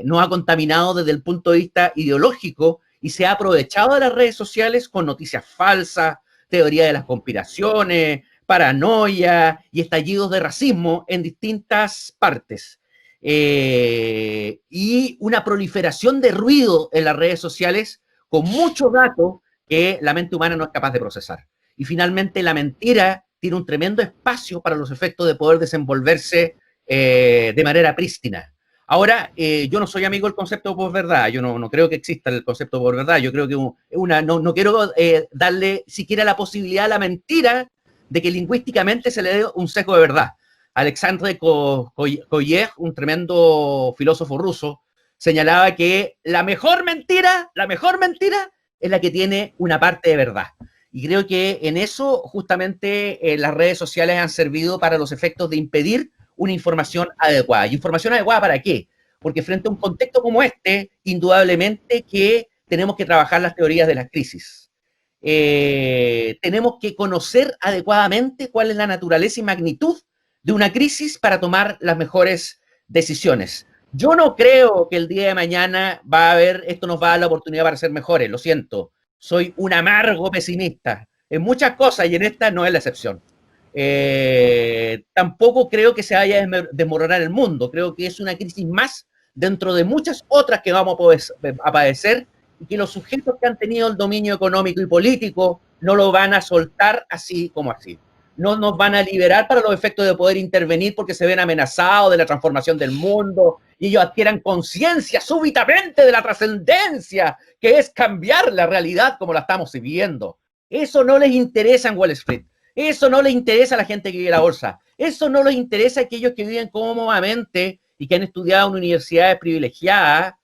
nos ha contaminado desde el punto de vista ideológico y se ha aprovechado de las redes sociales con noticias falsas, teoría de las conspiraciones, paranoia y estallidos de racismo en distintas partes. Y una proliferación de ruido en las redes sociales con muchos datos que la mente humana no es capaz de procesar. Y finalmente la mentira tiene un tremendo espacio para los efectos de poder desenvolverse de manera prístina. Ahora, yo no soy amigo del concepto de posverdad, yo no creo que exista el concepto de posverdad, yo creo que no quiero darle siquiera la posibilidad a la mentira de que lingüísticamente se le dé un sesgo de verdad. Alexandre Koyer, un tremendo filósofo ruso, señalaba que la mejor mentira es la que tiene una parte de verdad. Y creo que en eso justamente las redes sociales han servido para los efectos de impedir una información adecuada. ¿Y información adecuada para qué? Porque frente a un contexto como este, indudablemente que tenemos que trabajar las teorías de las crisis. Tenemos que conocer adecuadamente cuál es la naturaleza y magnitud de una crisis para tomar las mejores decisiones. Yo no creo que el día de mañana esto nos va a dar la oportunidad para ser mejores, lo siento. Soy un amargo pesimista en muchas cosas y en esta no es la excepción. Tampoco creo que se vaya a desmoronar el mundo, creo que es una crisis más dentro de muchas otras que vamos a padecer y que los sujetos que han tenido el dominio económico y político no lo van a soltar así como así. No nos van a liberar para los efectos de poder intervenir porque se ven amenazados de la transformación del mundo y ellos adquieran conciencia súbitamente de la trascendencia que es cambiar la realidad como la estamos viviendo. Eso no les interesa en Wall Street. Eso no les interesa a la gente que vive en la bolsa. Eso no les interesa a aquellos que viven cómodamente y que han estudiado en universidades privilegiadas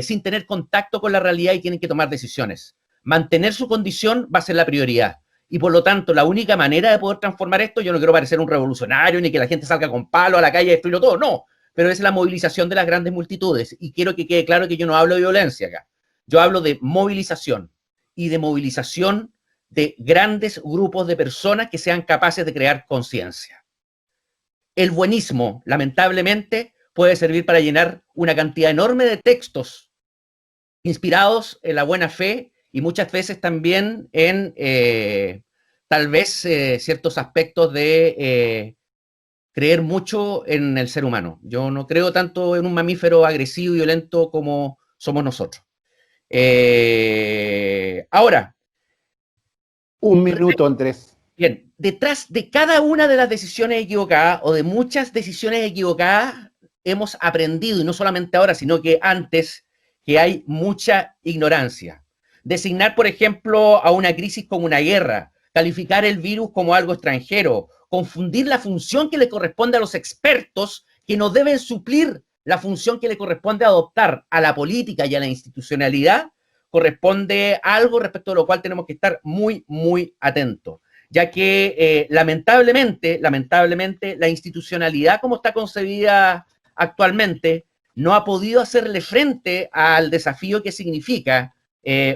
sin tener contacto con la realidad y tienen que tomar decisiones. Mantener su condición va a ser la prioridad. Y por lo tanto, la única manera de poder transformar esto, yo no quiero parecer un revolucionario ni que la gente salga con palo a la calle y destruirlo todo, no. Pero es la movilización de las grandes multitudes. Y quiero que quede claro que yo no hablo de violencia acá. Yo hablo de movilización y de movilización de grandes grupos de personas que sean capaces de crear conciencia. El buenismo, lamentablemente, puede servir para llenar una cantidad enorme de textos inspirados en la buena fe y muchas veces también en tal vez ciertos aspectos de creer mucho en el ser humano. Yo no creo tanto en un mamífero agresivo y violento como somos nosotros. Ahora, un minuto, Andrés. Bien, detrás de cada una de las decisiones equivocadas o de muchas decisiones equivocadas hemos aprendido, y no solamente ahora, sino que antes, que hay mucha ignorancia. Designar, por ejemplo, a una crisis como una guerra, calificar el virus como algo extranjero, confundir la función que le corresponde a los expertos que no deben suplir la función que le corresponde adoptar a la política y a la institucionalidad, corresponde a algo respecto a lo cual tenemos que estar muy, muy atentos, ya que lamentablemente, la institucionalidad como está concebida actualmente no ha podido hacerle frente al desafío que significa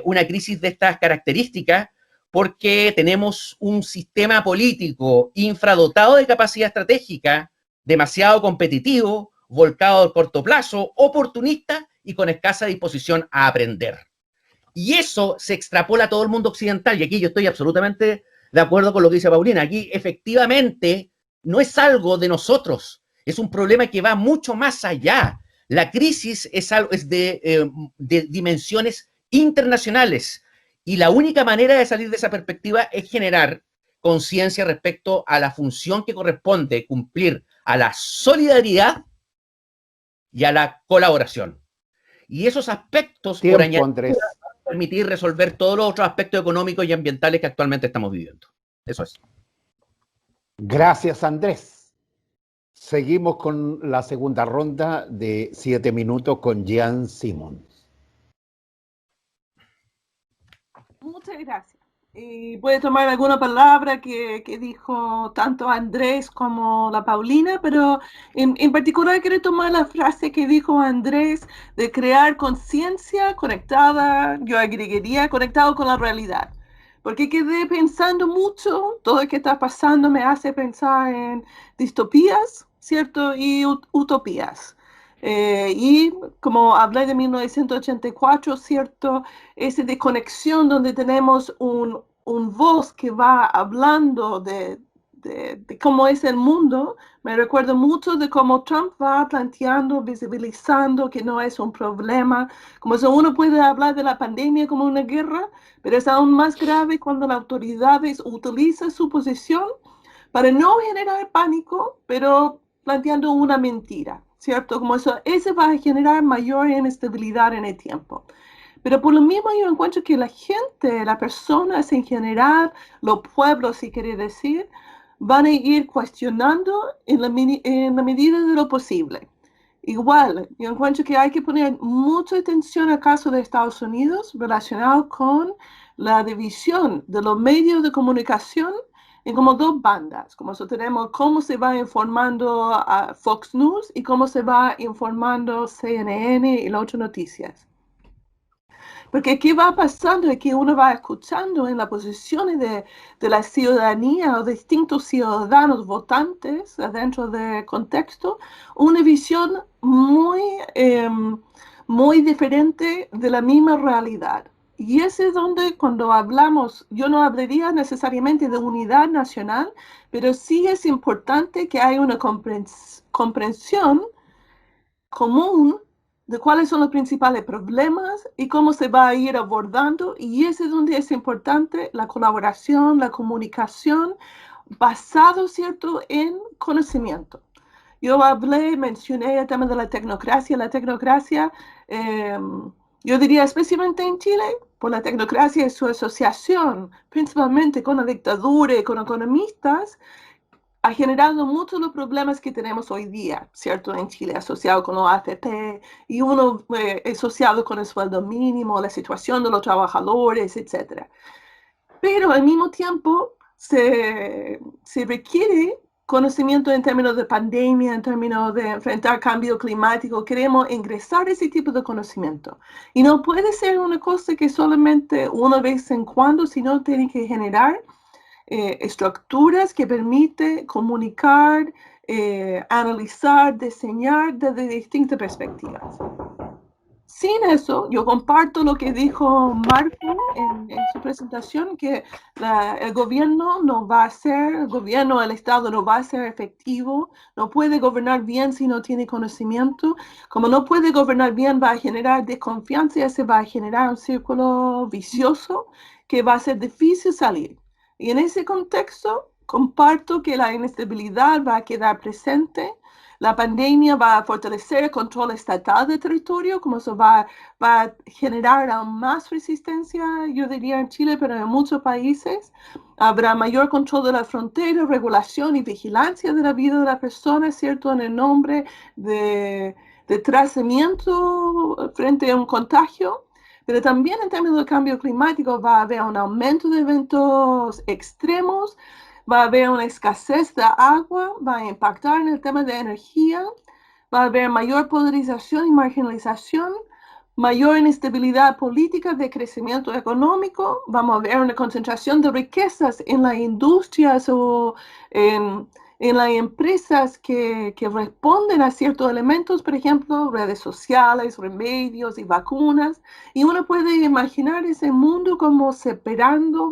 una crisis de estas características, porque tenemos un sistema político infradotado de capacidad estratégica, demasiado competitivo, volcado al corto plazo, oportunista y con escasa disposición a aprender. Y eso se extrapola a todo el mundo occidental, y aquí yo estoy absolutamente de acuerdo con lo que dice Paulina. Aquí efectivamente no es algo de nosotros, es un problema que va mucho más allá. La crisis es de dimensiones internacionales, y la única manera de salir de esa perspectiva es generar conciencia respecto a la función que corresponde cumplir a la solidaridad y a la colaboración. Y esos aspectos, por añadidura, permitir resolver todos los otros aspectos económicos y ambientales que actualmente estamos viviendo. Eso es. Gracias, Andrés. Seguimos con la segunda ronda de 7 minutos con Jan Simons. Muchas gracias. Y voy a tomar alguna palabra que dijo tanto Andrés como la Paulina, pero en particular quiero tomar la frase que dijo Andrés de crear conciencia conectada, yo agregaría, conectado con la realidad. Porque quedé pensando mucho, todo lo que está pasando me hace pensar en distopías, ¿cierto? Y utopías. Y como hablé de 1984, ¿cierto? Esa desconexión donde tenemos un voz que va hablando de cómo es el mundo. Me recuerdo mucho de cómo Trump va planteando, visibilizando que no es un problema, como si uno puede hablar de la pandemia como una guerra, pero es aún más grave cuando las autoridades utilizan su posición para no generar pánico, pero planteando una mentira, ¿cierto? Como eso va a generar mayor inestabilidad en el tiempo. Pero por lo mismo yo encuentro que la gente, las personas en general, los pueblos, si quiere decir, van a ir cuestionando en la medida de lo posible. Igual, yo encuentro que hay que poner mucha atención al caso de Estados Unidos relacionado con la división de los medios de comunicación en como dos bandas, como eso tenemos cómo se va informando a Fox News y cómo se va informando CNN y las otras noticias. Porque ¿qué va pasando? Es que uno va escuchando en las posiciones de la ciudadanía o distintos ciudadanos votantes dentro del contexto una visión muy diferente de la misma realidad. Y ese es donde cuando hablamos, yo no hablaría necesariamente de unidad nacional, pero sí es importante que haya una comprensión común de cuáles son los principales problemas y cómo se va a ir abordando. Y ese es donde es importante la colaboración, la comunicación, basado, ¿cierto?, en conocimiento. Yo mencioné el tema de la tecnocracia. La tecnocracia, yo diría especialmente en Chile, por la tecnocracia y su asociación, principalmente con la dictadura y con economistas, ha generado muchos de los problemas que tenemos hoy día, ¿cierto? En Chile, asociado con los AFP y uno asociado con el sueldo mínimo, la situación de los trabajadores, etc. Pero al mismo tiempo se requiere conocimiento en términos de pandemia, en términos de enfrentar cambio climático. Queremos ingresar ese tipo de conocimiento. Y no puede ser una cosa que solamente una vez en cuando, sino tiene que generar estructuras que permiten comunicar, analizar, diseñar desde distintas perspectivas. Sin eso, yo comparto lo que dijo Marco en su presentación, que el gobierno no va a ser, el gobierno, el Estado no va a ser efectivo, no puede gobernar bien si no tiene conocimiento. Como no puede gobernar bien, va a generar desconfianza y se va a generar un círculo vicioso que va a ser difícil salir. Y en ese contexto, comparto que la inestabilidad va a quedar presente. La pandemia va a fortalecer el control estatal del territorio, como eso va a generar aún más resistencia, yo diría en Chile, pero en muchos países. Habrá mayor control de la frontera, regulación y vigilancia de la vida de las personas, ¿cierto? En el nombre de trazamiento frente a un contagio. Pero también en términos de cambio climático va a haber un aumento de eventos extremos, va a haber una escasez de agua, va a impactar en el tema de energía, va a haber mayor polarización y marginalización, mayor inestabilidad política de crecimiento económico, vamos a ver una concentración de riquezas en las industrias o en las empresas que responden a ciertos elementos, por ejemplo, redes sociales, remedios y vacunas. Y uno puede imaginar ese mundo como separando,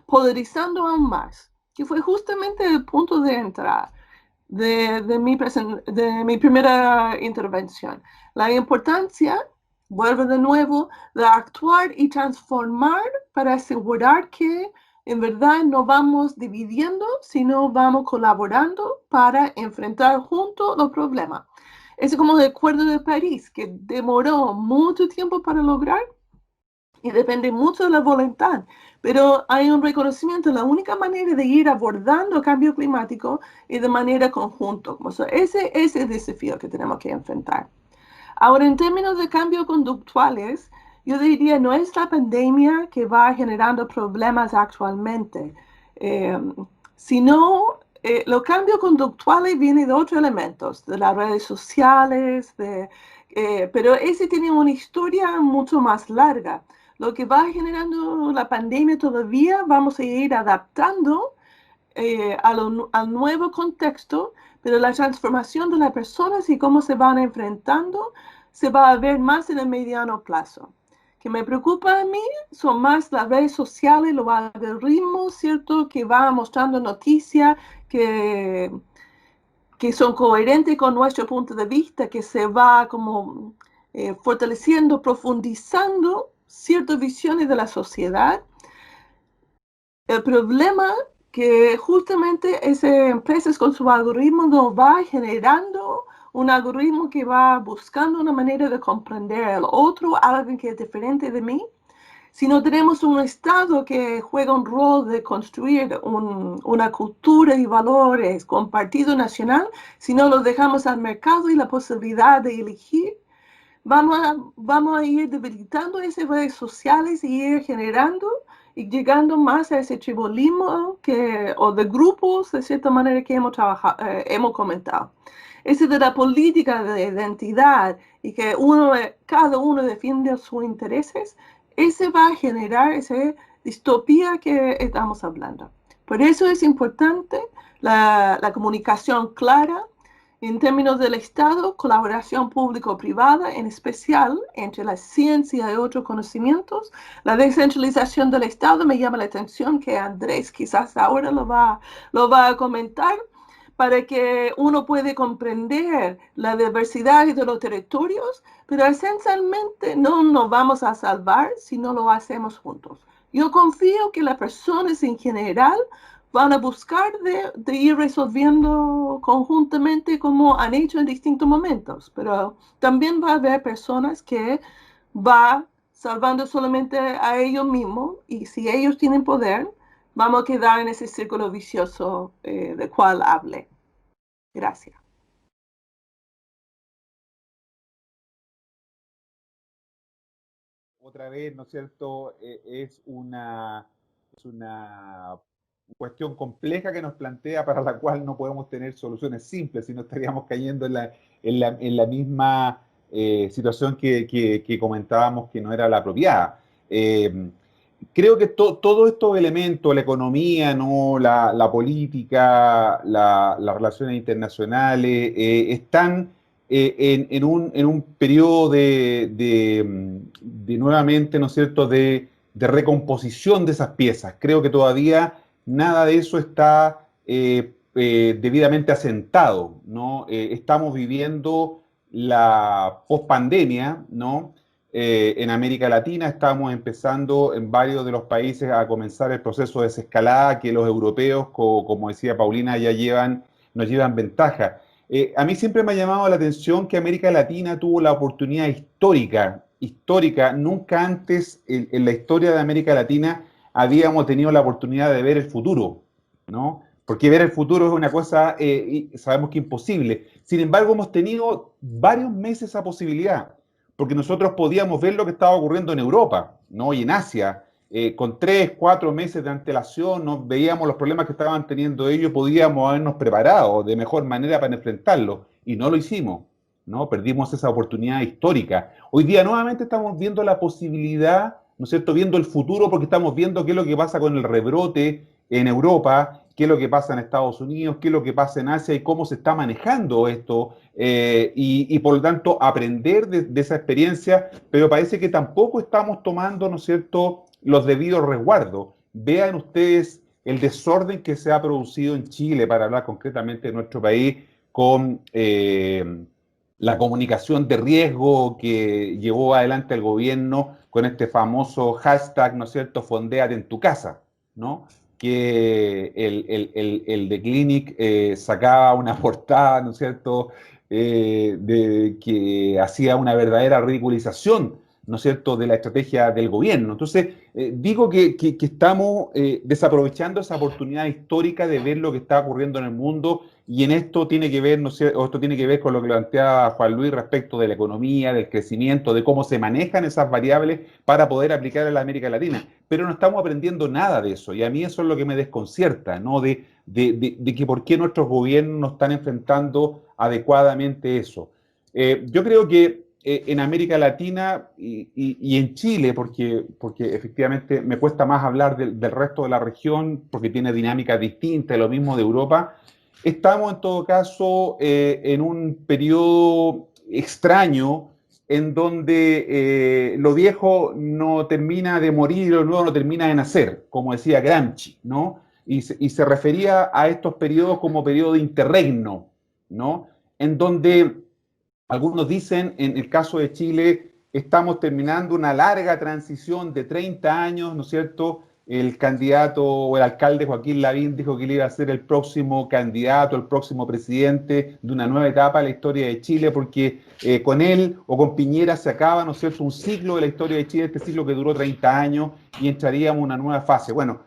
polarizando aún más, que fue justamente el punto de entrada de mi primera intervención. La importancia, vuelvo de nuevo, de actuar y transformar para asegurar que en verdad no vamos dividiendo, sino vamos colaborando para enfrentar juntos los problemas. Es como el Acuerdo de París, que demoró mucho tiempo para lograr y depende mucho de la voluntad, pero hay un reconocimiento, la única manera de ir abordando el cambio climático es de manera conjunta. Ese es el desafío que tenemos que enfrentar. Ahora, en términos de cambios conductuales, yo diría, no es la pandemia que va generando problemas actualmente, sino los cambios conductuales vienen de otros elementos, de las redes sociales, pero ese tiene una historia mucho más larga. Lo que va generando la pandemia todavía vamos a ir adaptando al nuevo contexto, pero la transformación de las personas y cómo se van enfrentando se va a ver más en el mediano plazo. Que me preocupa a mí son más las redes sociales, los algoritmos, ¿cierto? Que van mostrando noticias que son coherentes con nuestro punto de vista, que se va como fortaleciendo, profundizando ciertas visiones de la sociedad. El problema que justamente esas empresas con su algoritmo nos va generando un algoritmo que va buscando una manera de comprender al otro, alguien que es diferente de mí. Si no tenemos un Estado que juega un rol de construir una cultura y valores compartido nacional, si no lo dejamos al mercado y la posibilidad de elegir, vamos a ir debilitando esas redes sociales y ir generando y llegando más a ese tribulismo o de grupos, de cierta manera, que hemos comentado. Ese de la política de identidad y que cada uno defiende sus intereses, ese va a generar esa distopía que estamos hablando. Por eso es importante la comunicación clara en términos del Estado, colaboración público-privada, en especial entre la ciencia y otros conocimientos. La descentralización del Estado me llama la atención, que Andrés quizás ahora lo va a comentar, para que uno pueda comprender la diversidad de los territorios, pero esencialmente no nos vamos a salvar si no lo hacemos juntos. Yo confío que las personas en general van a buscar de ir resolviendo conjuntamente como han hecho en distintos momentos, pero también va a haber personas que va salvando solamente a ellos mismos, y si ellos tienen poder, vamos a quedar en ese círculo vicioso del cual hablé. Gracias. Otra vez, ¿no es cierto? Es una cuestión compleja que nos plantea, para la cual no podemos tener soluciones simples, sino estaríamos cayendo en la misma situación que comentábamos, que no era la apropiada. Creo que todos estos elementos, la economía, ¿no? La política, las relaciones internacionales, están en un periodo de nuevamente, ¿no es cierto?, de recomposición de esas piezas. Creo que todavía nada de eso está debidamente asentado, ¿no? Estamos viviendo la pospandemia, ¿no? En América Latina estamos empezando en varios de los países a comenzar el proceso de desescalada que los europeos, como decía Paulina, nos llevan ventaja. A mí siempre me ha llamado la atención que América Latina tuvo la oportunidad histórica, nunca antes en la historia de América Latina habíamos tenido la oportunidad de ver el futuro, ¿no? Porque ver el futuro es una cosa, sabemos que imposible. Sin embargo, hemos tenido varios meses esa posibilidad, porque nosotros podíamos ver lo que estaba ocurriendo en Europa, ¿no? Y en Asia, con 3, 4 meses de antelación, nos veíamos los problemas que estaban teniendo ellos, podíamos habernos preparado de mejor manera para enfrentarlos, y no lo hicimos, ¿no? Perdimos esa oportunidad histórica. Hoy día nuevamente estamos viendo la posibilidad, ¿no es cierto?, viendo el futuro, porque estamos viendo qué es lo que pasa con el rebrote en Europa, qué es lo que pasa en Estados Unidos, qué es lo que pasa en Asia y cómo se está manejando esto, y por lo tanto aprender de esa experiencia, pero parece que tampoco estamos tomando, ¿no es cierto?, los debidos resguardos. Vean ustedes el desorden que se ha producido en Chile, para hablar concretamente de nuestro país, con la comunicación de riesgo que llevó adelante el gobierno con este famoso hashtag, ¿no es cierto?, Fondéate en tu casa, ¿no? Que el The Clinic sacaba una portada, ¿no es cierto?, que hacía una verdadera ridiculización ¿no es cierto?, de la estrategia del gobierno. Entonces, digo que estamos desaprovechando esa oportunidad histórica de ver lo que está ocurriendo en el mundo, y en esto tiene que ver, ¿no sé, esto tiene que ver con lo que planteaba Juan Luis respecto de la economía, del crecimiento, de cómo se manejan esas variables para poder aplicar a la América Latina. Pero no estamos aprendiendo nada de eso, y a mí eso es lo que me desconcierta, ¿no? De que por qué nuestros gobiernos no están enfrentando adecuadamente eso. Yo creo que en América Latina y en Chile, porque efectivamente me cuesta más hablar del resto de la región, porque tiene dinámicas distintas, lo mismo de Europa, estamos en todo caso en un periodo extraño en donde lo viejo no termina de morir y lo nuevo no termina de nacer, como decía Gramsci, ¿no? Y se refería a estos periodos como periodo de interregno, ¿no? En donde algunos dicen, en el caso de Chile, estamos terminando una larga transición de 30 años, ¿no es cierto? El candidato o el alcalde Joaquín Lavín dijo que él iba a ser el próximo candidato, el próximo presidente de una nueva etapa de la historia de Chile, porque con él o con Piñera se acaba, ¿no es cierto?, un ciclo de la historia de Chile, este ciclo que duró 30 años, y entraríamos en una nueva fase. Bueno,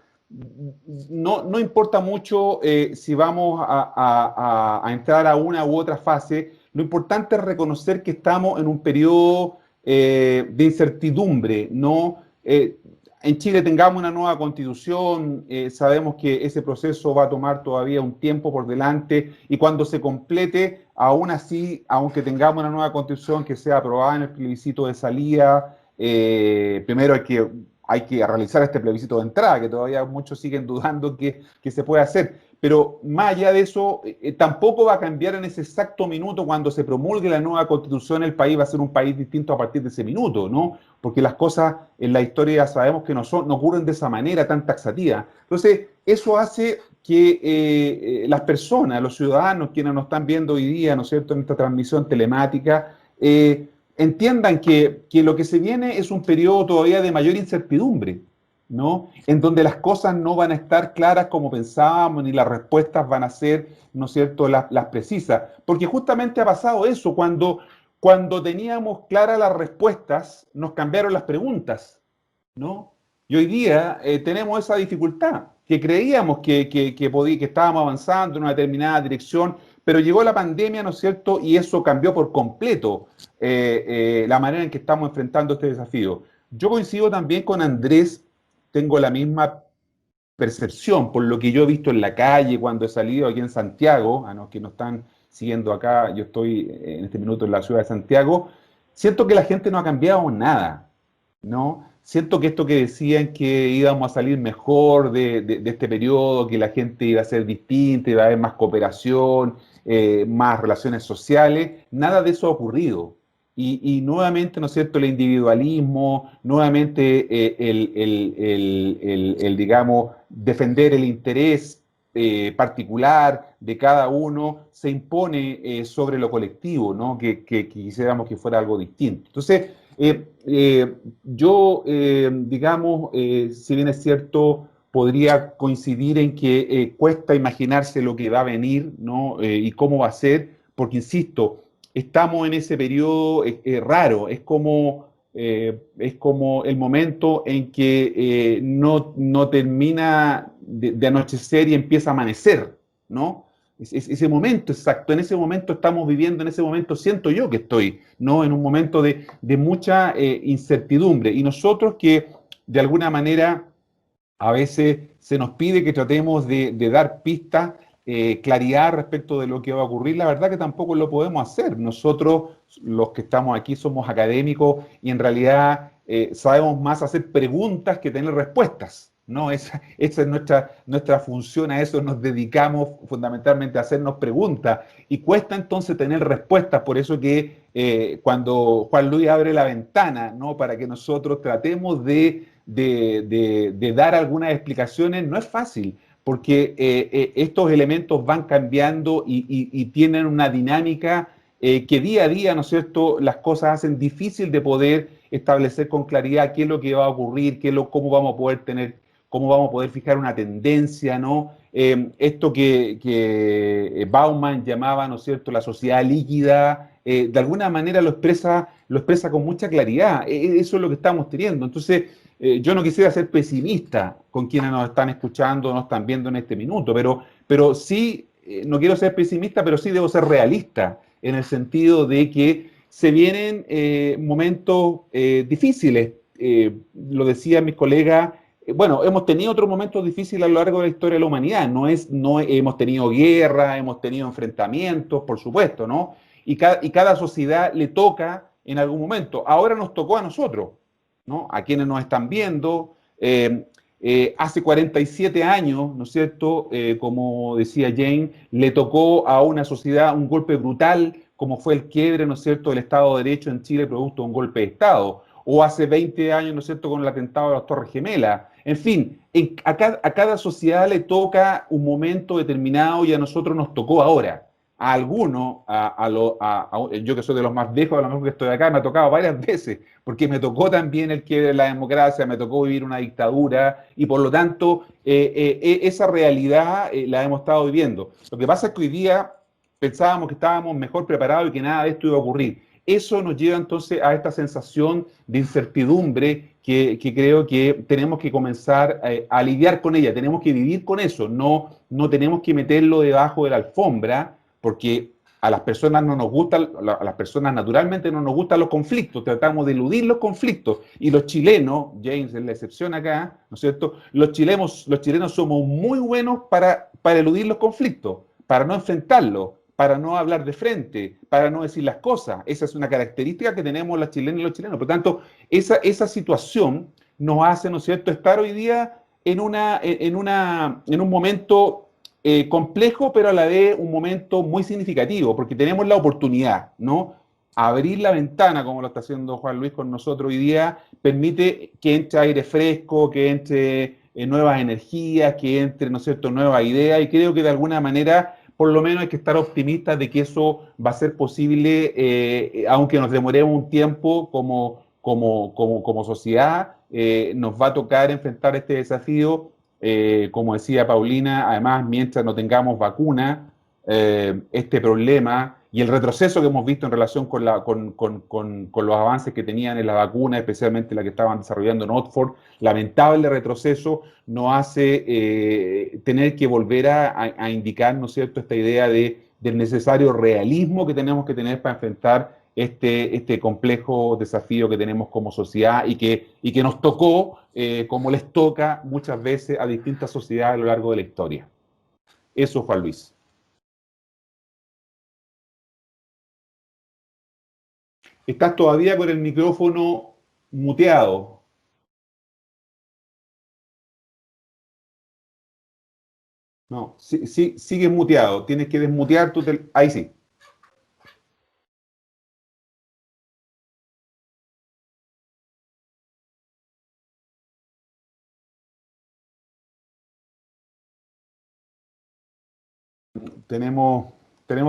no importa mucho si vamos a entrar a una u otra fase. Lo importante es reconocer que estamos en un periodo de incertidumbre, ¿no? En Chile tengamos una nueva constitución, sabemos que ese proceso va a tomar todavía un tiempo por delante, y cuando se complete, aún así, aunque tengamos una nueva constitución que sea aprobada en el plebiscito de salida, primero hay que realizar este plebiscito de entrada, que todavía muchos siguen dudando que se puede hacer. Pero más allá de eso, tampoco va a cambiar en ese exacto minuto. Cuando se promulgue la nueva constitución, el país va a ser un país distinto a partir de ese minuto, ¿no? Porque las cosas en la historia sabemos que no ocurren de esa manera tan taxativa. Entonces, eso hace que las personas, los ciudadanos, quienes nos están viendo hoy día, ¿no es cierto?, en esta transmisión telemática, entiendan que lo que se viene es un periodo todavía de mayor incertidumbre, ¿no? En donde las cosas no van a estar claras como pensábamos, ni las respuestas van a ser, ¿no es cierto?, las precisas. Porque justamente ha pasado eso, cuando teníamos claras las respuestas, nos cambiaron las preguntas, ¿no? Y hoy día tenemos esa dificultad, que creíamos que estábamos avanzando en una determinada dirección, pero llegó la pandemia, ¿no es cierto?, y eso cambió por completo la manera en que estamos enfrentando este desafío. Yo coincido también con Andrés, tengo la misma percepción por lo que yo he visto en la calle cuando he salido aquí en Santiago, a los que nos están siguiendo acá, yo estoy en este minuto en la ciudad de Santiago, siento que la gente no ha cambiado nada, ¿no? Siento que esto que decían que íbamos a salir mejor de este periodo, que la gente iba a ser distinta, iba a haber más cooperación, más relaciones sociales, nada de eso ha ocurrido. Y nuevamente, ¿no es cierto?, el individualismo, nuevamente digamos, defender el interés particular de cada uno se impone sobre lo colectivo, ¿no?, que quisiéramos que fuera algo distinto. Entonces, yo, digamos, si bien es cierto, podría coincidir en que cuesta imaginarse lo que va a venir, ¿no?, y cómo va a ser, porque, insisto, estamos en ese periodo raro, es como el momento en que no termina de anochecer y empieza a amanecer, ¿no? Ese momento exacto, en ese momento estamos viviendo, en ese momento siento yo que estoy, ¿no?, en un momento de mucha incertidumbre, y nosotros que de alguna manera a veces se nos pide que tratemos de dar pistas, claridad respecto de lo que va a ocurrir, la verdad que tampoco lo podemos hacer. Nosotros, los que estamos aquí, somos académicos y en realidad sabemos más hacer preguntas que tener respuestas, ¿no? Esa es nuestra función, a eso nos dedicamos fundamentalmente, a hacernos preguntas, y cuesta entonces tener respuestas. Por eso que cuando Juan Luis abre la ventana, ¿no?, para que nosotros tratemos de dar algunas explicaciones, no es fácil, porque estos elementos van cambiando y tienen una dinámica que día a día, ¿no es cierto?, las cosas hacen difícil de poder establecer con claridad qué es lo que va a ocurrir, cómo vamos a poder tener cómo vamos a poder fijar una tendencia, ¿no? Esto que Bauman llamaba, ¿no es cierto?, la sociedad líquida, de alguna manera lo expresa con mucha claridad. Eso es lo que estamos teniendo. Entonces, yo no quisiera ser pesimista con quienes nos están escuchando, nos están viendo en este minuto, pero sí, no quiero ser pesimista, pero sí debo ser realista, en el sentido de que se vienen momentos difíciles. Lo decían mis colegas, bueno, hemos tenido otros momentos difíciles a lo largo de la historia de la humanidad. No hemos tenido guerra, hemos tenido enfrentamientos, por supuesto, ¿no? Y cada sociedad le toca en algún momento. Ahora nos tocó a nosotros, ¿no? A quienes nos están viendo. Hace 47 años, ¿no es cierto?, como decía Jane, le tocó a una sociedad un golpe brutal, como fue el quiebre, ¿no es cierto?, del Estado de Derecho en Chile producto de un golpe de Estado. O hace 20 años, ¿no es cierto?, con el atentado de las Torres Gemelas. En fin, a cada sociedad le toca un momento determinado y a nosotros nos tocó ahora. A algunos, yo que soy de los más viejos, a lo mejor que estoy acá, me ha tocado varias veces, porque me tocó también el quiebre de la democracia, me tocó vivir una dictadura, y por lo tanto, esa realidad la hemos estado viviendo. Lo que pasa es que hoy día pensábamos que estábamos mejor preparados y que nada de esto iba a ocurrir. Eso nos lleva entonces a esta sensación de incertidumbre que creo que tenemos que comenzar a lidiar con ella, tenemos que vivir con eso, no tenemos que meterlo debajo de la alfombra, porque a las personas no nos gustan, a las personas naturalmente no nos gustan los conflictos, tratamos de eludir los conflictos, y los chilenos, James es la excepción acá, ¿no es cierto? Los chilenos somos muy buenos para eludir los conflictos, para no enfrentarlos, para no hablar de frente, para no decir las cosas. Esa es una característica que tenemos las chilenas y los chilenos. Por tanto, esa situación nos hace, ¿no es cierto?, estar hoy día en un momento complejo, pero a la vez un momento muy significativo, porque tenemos la oportunidad, ¿no? Abrir la ventana, como lo está haciendo Juan Luis con nosotros hoy día, permite que entre aire fresco, que entre nuevas energías, que entre, ¿no es cierto?, nuevas ideas, y creo que de alguna manera, por lo menos hay que estar optimistas de que eso va a ser posible, aunque nos demoremos un tiempo como sociedad, nos va a tocar enfrentar este desafío. Como decía Paulina, además, mientras no tengamos vacuna, este problema y el retroceso que hemos visto en relación con los avances que tenían en la vacuna, especialmente la que estaban desarrollando en Oxford, lamentable retroceso, nos hace tener que volver a indicar, ¿no es cierto?, esta idea del necesario realismo que tenemos que tener para enfrentar este complejo desafío que tenemos como sociedad y que nos tocó, como les toca muchas veces a distintas sociedades a lo largo de la historia. Eso, Juan Luis. Estás todavía con el micrófono muteado. No, sigue muteado. Tienes que desmutear tu teléfono. Ahí sí. Tenemos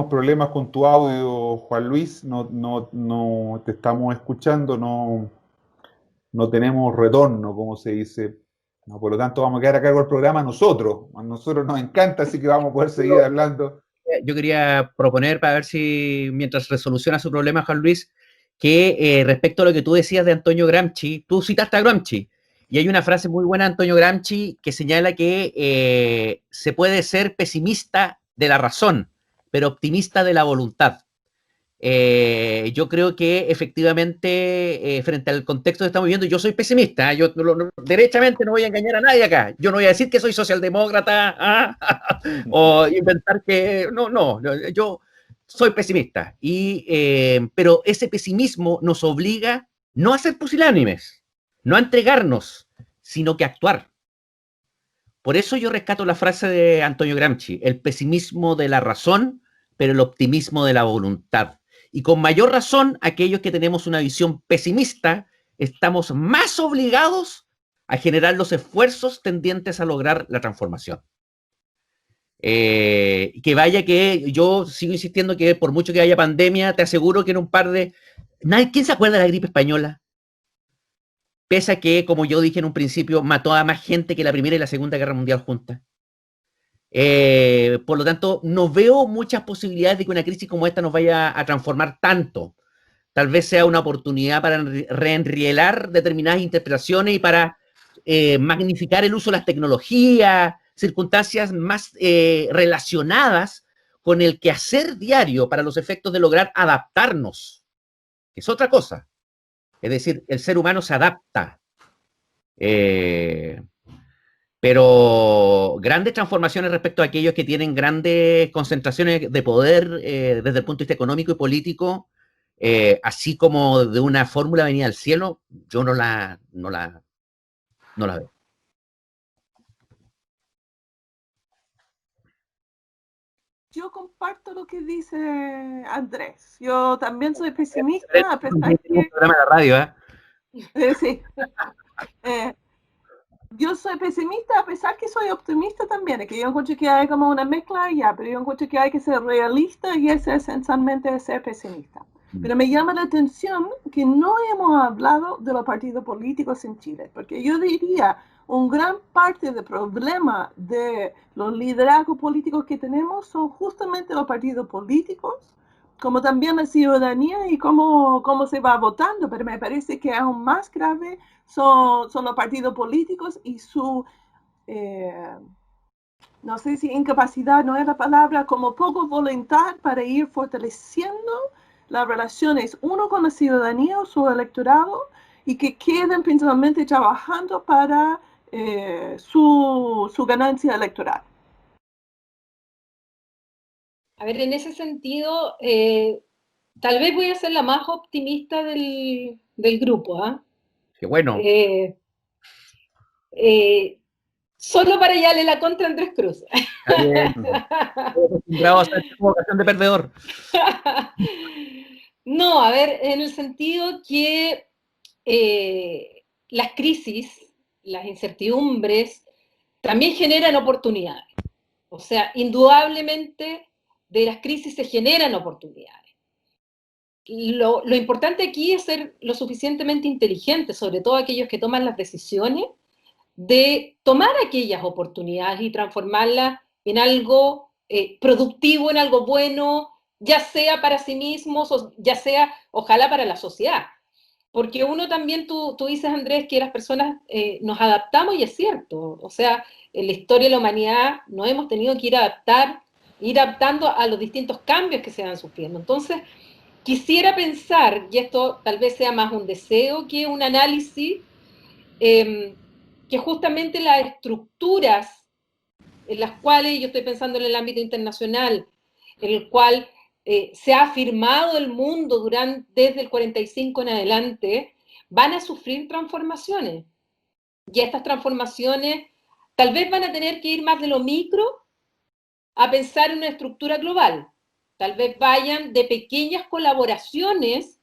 problemas con tu audio, Juan Luis. No te estamos escuchando, no tenemos retorno, como se dice. No, por lo tanto, vamos a quedar a cargo del programa nosotros. A nosotros nos encanta, así que vamos a poder seguir hablando. Yo quería proponer, para ver si, mientras resoluciona su problema, Juan Luis, que respecto a lo que tú decías de Antonio Gramsci, tú citaste a Gramsci, y hay una frase muy buena de Antonio Gramsci que señala que se puede ser pesimista de la razón, pero optimista de la voluntad. Yo creo que efectivamente, frente al contexto que estamos viviendo, yo soy pesimista. Yo derechamente no voy a engañar a nadie acá. Yo no voy a decir que soy socialdemócrata o inventar que... No, yo soy pesimista. Pero ese pesimismo nos obliga no a ser pusilánimes, no a entregarnos, sino que a actuar. Por eso yo rescato la frase de Antonio Gramsci: el pesimismo de la razón, pero el optimismo de la voluntad. Y con mayor razón, aquellos que tenemos una visión pesimista, estamos más obligados a generar los esfuerzos tendientes a lograr la transformación. Que vaya que yo sigo insistiendo que por mucho que haya pandemia, te aseguro que en un par de... ¿Quién se acuerda de la gripe española? pese a que, como yo dije en un principio, mató a más gente que la Primera y la Segunda Guerra Mundial juntas. Por lo tanto, no veo muchas posibilidades de que una crisis como esta nos vaya a transformar tanto. Tal vez sea una oportunidad para reenrielar determinadas interpretaciones y para magnificar el uso de las tecnologías, circunstancias más relacionadas con el quehacer diario para los efectos de lograr adaptarnos, que es otra cosa. Es decir, el ser humano se adapta. Pero grandes transformaciones respecto a aquellos que tienen grandes concentraciones de poder desde el punto de vista económico y político, así como de una fórmula venida al cielo, yo no la veo. Yo comparto lo que dice Andrés. Yo también soy pesimista, a pesar que... Un programa de radio, ¿eh? Sí. Yo soy pesimista, a pesar que soy optimista también. Es que yo encuentro que hay como una mezcla ya, pero yo encuentro que hay que ser realista y es esencialmente ser pesimista. Pero me llama la atención que no hemos hablado de los partidos políticos en Chile, porque yo diría un gran parte del problema de los liderazgos políticos que tenemos son justamente los partidos políticos, como también la ciudadanía y cómo se va votando, pero me parece que aún más grave son los partidos políticos y su, no sé si incapacidad no es la palabra, como poco voluntad para ir fortaleciendo las relaciones, uno con la ciudadanía o su electorado, y que queden principalmente trabajando para su ganancia electoral. A ver, en ese sentido, tal vez voy a ser la más optimista del grupo, ¿ah? Qué bueno. Solo para darle la contra a Andrés Cruz. Está bien. Estoy acostumbrado a hacer vocación de perdedor. No, a ver, en el sentido que las crisis, las incertidumbres, también generan oportunidades. O sea, indudablemente de las crisis se generan oportunidades. Lo importante aquí es ser lo suficientemente inteligente, sobre todo aquellos que toman las decisiones, de tomar aquellas oportunidades y transformarlas en algo productivo, en algo bueno, ya sea para sí mismos o ya sea, ojalá, para la sociedad. Porque uno también, tú dices, Andrés, que las personas nos adaptamos, y es cierto. O sea, en la historia de la humanidad nos hemos tenido que ir adaptando a los distintos cambios que se van sufriendo. Entonces, quisiera pensar, y esto tal vez sea más un deseo que un análisis, que justamente las estructuras en las cuales, yo estoy pensando en el ámbito internacional, en el cual se ha afirmado el mundo desde el 45 en adelante, van a sufrir transformaciones. Y estas transformaciones tal vez van a tener que ir más de lo micro a pensar en una estructura global. Tal vez vayan de pequeñas colaboraciones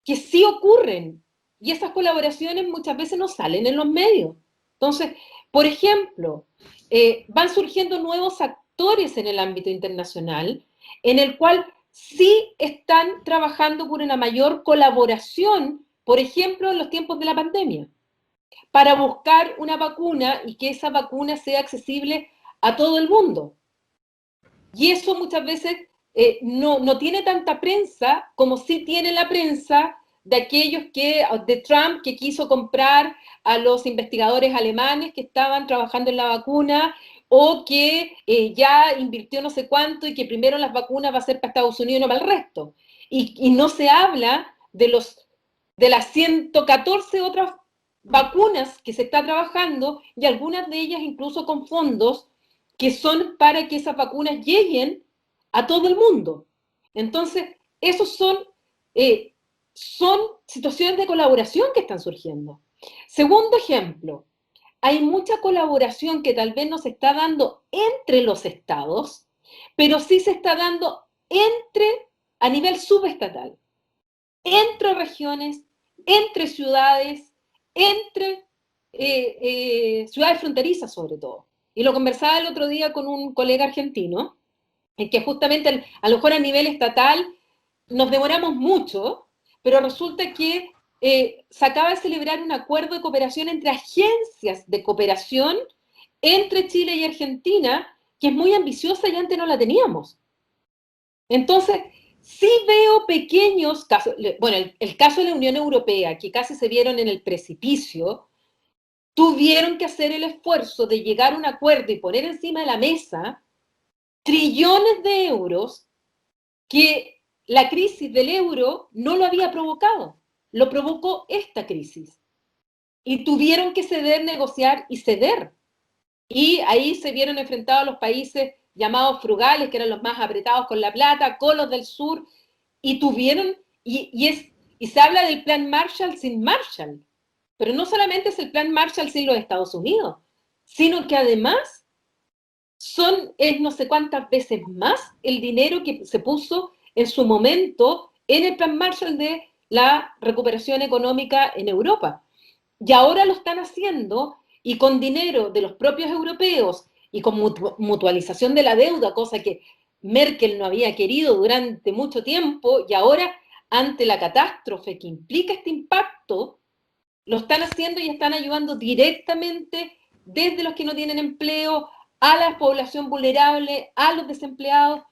que sí ocurren, y esas colaboraciones muchas veces no salen en los medios. Entonces, por ejemplo, van surgiendo nuevos actores en el ámbito internacional, en el cual sí están trabajando por una mayor colaboración, por ejemplo, en los tiempos de la pandemia, para buscar una vacuna y que esa vacuna sea accesible a todo el mundo. Y eso muchas veces no tiene tanta prensa como sí tiene la prensa de aquellos de Trump, que quiso comprar a los investigadores alemanes que estaban trabajando en la vacuna, o que ya invirtió no sé cuánto y que primero las vacunas va a ser para Estados Unidos y no para el resto. Y no se habla de las 114 otras vacunas que se está trabajando, y algunas de ellas incluso con fondos que son para que esas vacunas lleguen a todo el mundo. Entonces, esos son situaciones de colaboración que están surgiendo. Segundo ejemplo, hay mucha colaboración que tal vez no se está dando entre los estados, pero sí se está dando a nivel subestatal, entre regiones, entre ciudades, entre ciudades fronterizas sobre todo. Y lo conversaba el otro día con un colega argentino, en que justamente a lo mejor a nivel estatal nos demoramos mucho, pero resulta que se acaba de celebrar un acuerdo de cooperación entre agencias de cooperación entre Chile y Argentina, que es muy ambiciosa y antes no la teníamos. Entonces, sí veo pequeños casos, bueno, el caso de la Unión Europea, que casi se vieron en el precipicio, tuvieron que hacer el esfuerzo de llegar a un acuerdo y poner encima de la mesa trillones de euros que la crisis del euro no lo había provocado, lo provocó esta crisis. Y tuvieron que ceder, negociar y ceder. Y ahí se vieron enfrentados los países llamados frugales, que eran los más apretados con la plata, con los del sur, y tuvieron, y se habla del plan Marshall sin Marshall, pero no solamente es el plan Marshall sin los Estados Unidos, sino que además es no sé cuántas veces más el dinero que se puso en su momento en el plan Marshall de la recuperación económica en Europa. Y ahora lo están haciendo y con dinero de los propios europeos y con mutualización de la deuda, cosa que Merkel no había querido durante mucho tiempo, y ahora ante la catástrofe que implica este impacto, lo están haciendo y están ayudando directamente desde los que no tienen empleo a la población vulnerable, a los desempleados.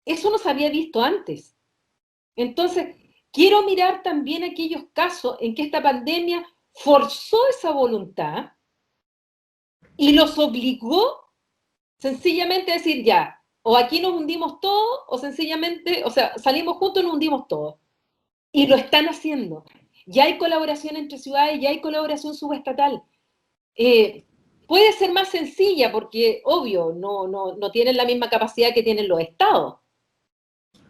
Eso no se había visto antes. Entonces, quiero mirar también aquellos casos en que esta pandemia forzó esa voluntad y los obligó sencillamente a decir ya, o aquí nos hundimos todos, o sencillamente, o sea, salimos juntos y nos hundimos todos. Y lo están haciendo. Ya hay colaboración entre ciudades, ya hay colaboración subestatal. Puede ser más sencilla porque, obvio, no tienen la misma capacidad que tienen los estados,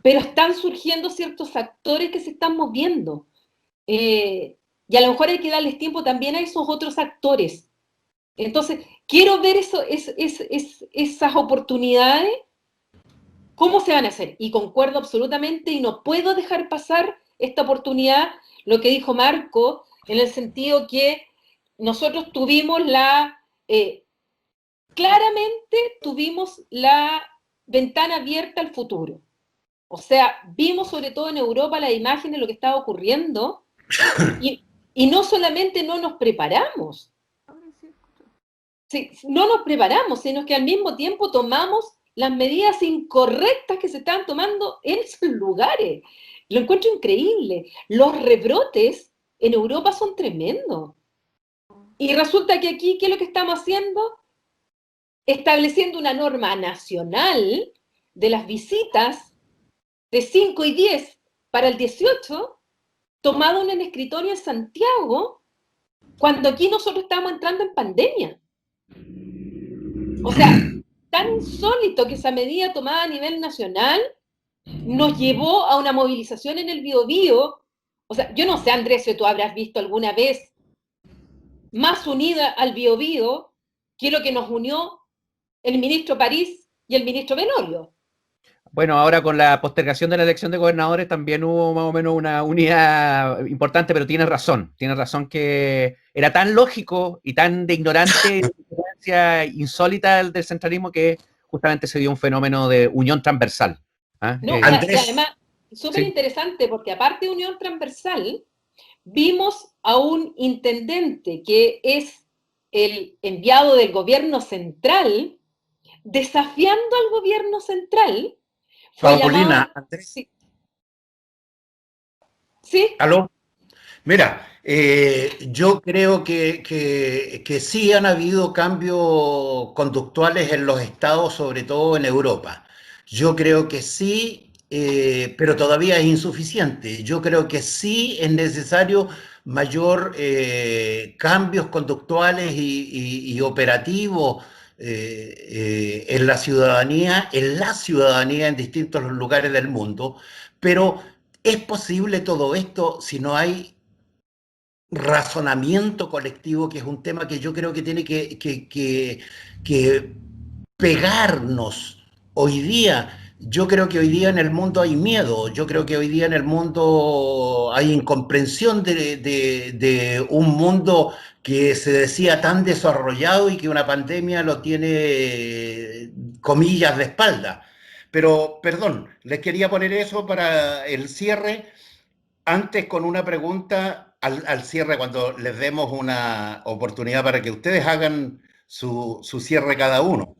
pero están surgiendo ciertos actores que se están moviendo. Y a lo mejor hay que darles tiempo también a esos otros actores. Entonces, quiero ver esas oportunidades, cómo se van a hacer. Y concuerdo absolutamente y no puedo dejar pasar esta oportunidad, lo que dijo Marco, en el sentido que nosotros tuvimos claramente tuvimos la ventana abierta al futuro. O sea, vimos sobre todo en Europa las imágenes de lo que estaba ocurriendo y no solamente no nos preparamos, no nos preparamos, sino que al mismo tiempo tomamos las medidas incorrectas que se estaban tomando en esos lugares. Lo encuentro increíble. Los rebrotes en Europa son tremendos. Y resulta que aquí, ¿qué es lo que estamos haciendo? Estableciendo una norma nacional de las visitas de 5 y 10 para el 18, tomado en un escritorio en Santiago, cuando aquí nosotros estamos entrando en pandemia. O sea, tan insólito que esa medida tomada a nivel nacional nos llevó a una movilización en el Biobío. O sea, yo no sé, Andrés, si tú habrás visto alguna vez más unida al Biobío que lo que nos unió el ministro París y el ministro Belolio. Bueno, ahora con la postergación de la elección de gobernadores también hubo más o menos una unidad importante, pero tienes razón que era tan lógico y tan de ignorante insólita del centralismo que justamente se dio un fenómeno de unión transversal. No, y además, súper interesante, porque aparte de unión transversal, vimos a un intendente que es el enviado del gobierno central, desafiando al gobierno central. Paulina, Andrés. Sí. ¿Sí? ¿Aló? Mira, yo creo que sí han habido cambios conductuales en los estados, sobre todo en Europa. Yo creo que sí, pero todavía es insuficiente. Yo creo que sí es necesario mayor cambios conductuales y operativos en la ciudadanía en distintos lugares del mundo, pero ¿es posible todo esto si no hay razonamiento colectivo, que es un tema que yo creo que tiene que pegarnos hoy día? Yo creo que hoy día en el mundo hay miedo, yo creo que hoy día en el mundo hay incomprensión de un mundo que se decía tan desarrollado y que una pandemia lo tiene, comillas, de espalda. Pero, perdón, les quería poner eso para el cierre. Antes con una pregunta al cierre, cuando les demos una oportunidad para que ustedes hagan su cierre cada uno.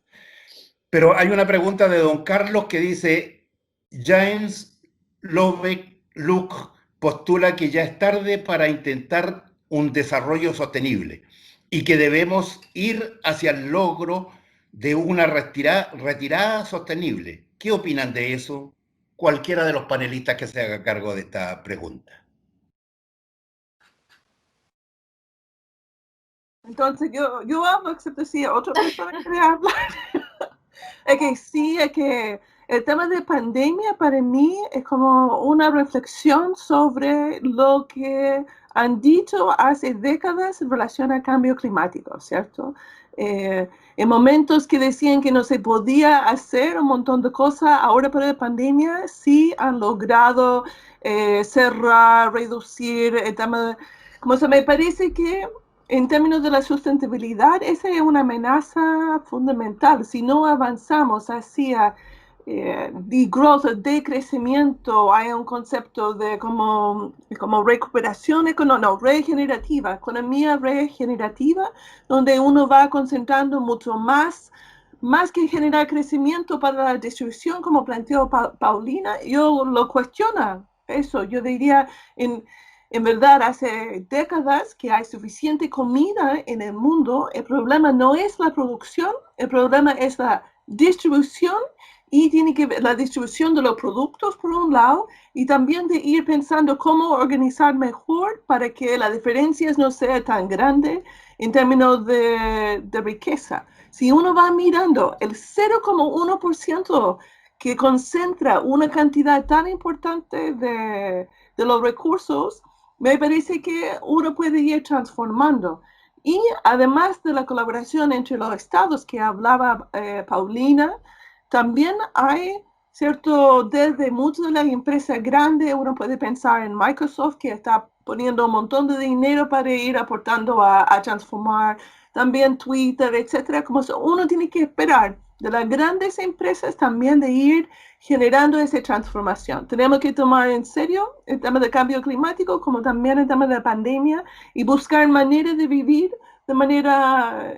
Pero hay una pregunta de don Carlos que dice, James Lovelock postula que ya es tarde para intentar un desarrollo sostenible y que debemos ir hacia el logro de una retirada sostenible. ¿Qué opinan de eso? Cualquiera de los panelistas que se haga cargo de esta pregunta. Entonces yo hablo, excepto si otra persona quiere hablar. Es que sí, es que el tema de pandemia para mí es como una reflexión sobre lo que han dicho hace décadas en relación al cambio climático, ¿cierto? En momentos que decían que no se podía hacer un montón de cosas, ahora por la pandemia sí han logrado cerrar, reducir el tema de... Como se me parece que en términos de la sustentabilidad, esa es una amenaza fundamental. Si no avanzamos hacia degrowth, decrecimiento, hay un concepto de como recuperación, regenerativa, economía regenerativa, donde uno va concentrando mucho más que generar crecimiento para la distribución, como planteó Paulina. Yo lo cuestiono eso. Yo diría, en verdad, hace décadas que hay suficiente comida en el mundo. El problema no es la producción, el problema es la distribución, y tiene que ver la distribución de los productos por un lado, y también de ir pensando cómo organizar mejor para que las diferencias no sean tan grandes en términos de riqueza. Si uno va mirando el 0,1% que concentra una cantidad tan importante de los recursos, me parece que uno puede ir transformando. Y además de la colaboración entre los estados que hablaba Paulina, también hay, ¿cierto? Desde muchas de las empresas grandes, uno puede pensar en Microsoft, que está poniendo un montón de dinero para ir aportando a transformar, también Twitter, etcétera. Como uno tiene que esperar de las grandes empresas también de ir generando esa transformación. Tenemos que tomar en serio el tema del cambio climático, como también el tema de la pandemia, y buscar maneras de vivir de manera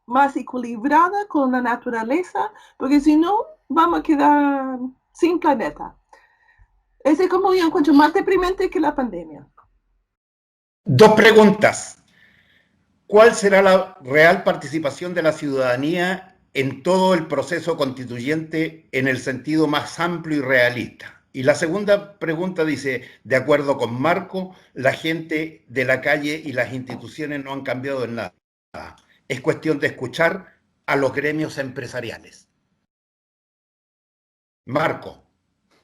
más equilibrada con la naturaleza, porque si no, vamos a quedar sin planeta. Ese es como yo encuentro más deprimente que la pandemia. Dos preguntas. ¿Cuál será la real participación de la ciudadanía en todo el proceso constituyente en el sentido más amplio y realista? Y la segunda pregunta dice, de acuerdo con Marco, la gente de la calle y las instituciones no han cambiado en nada. Es cuestión de escuchar a los gremios empresariales. Marco.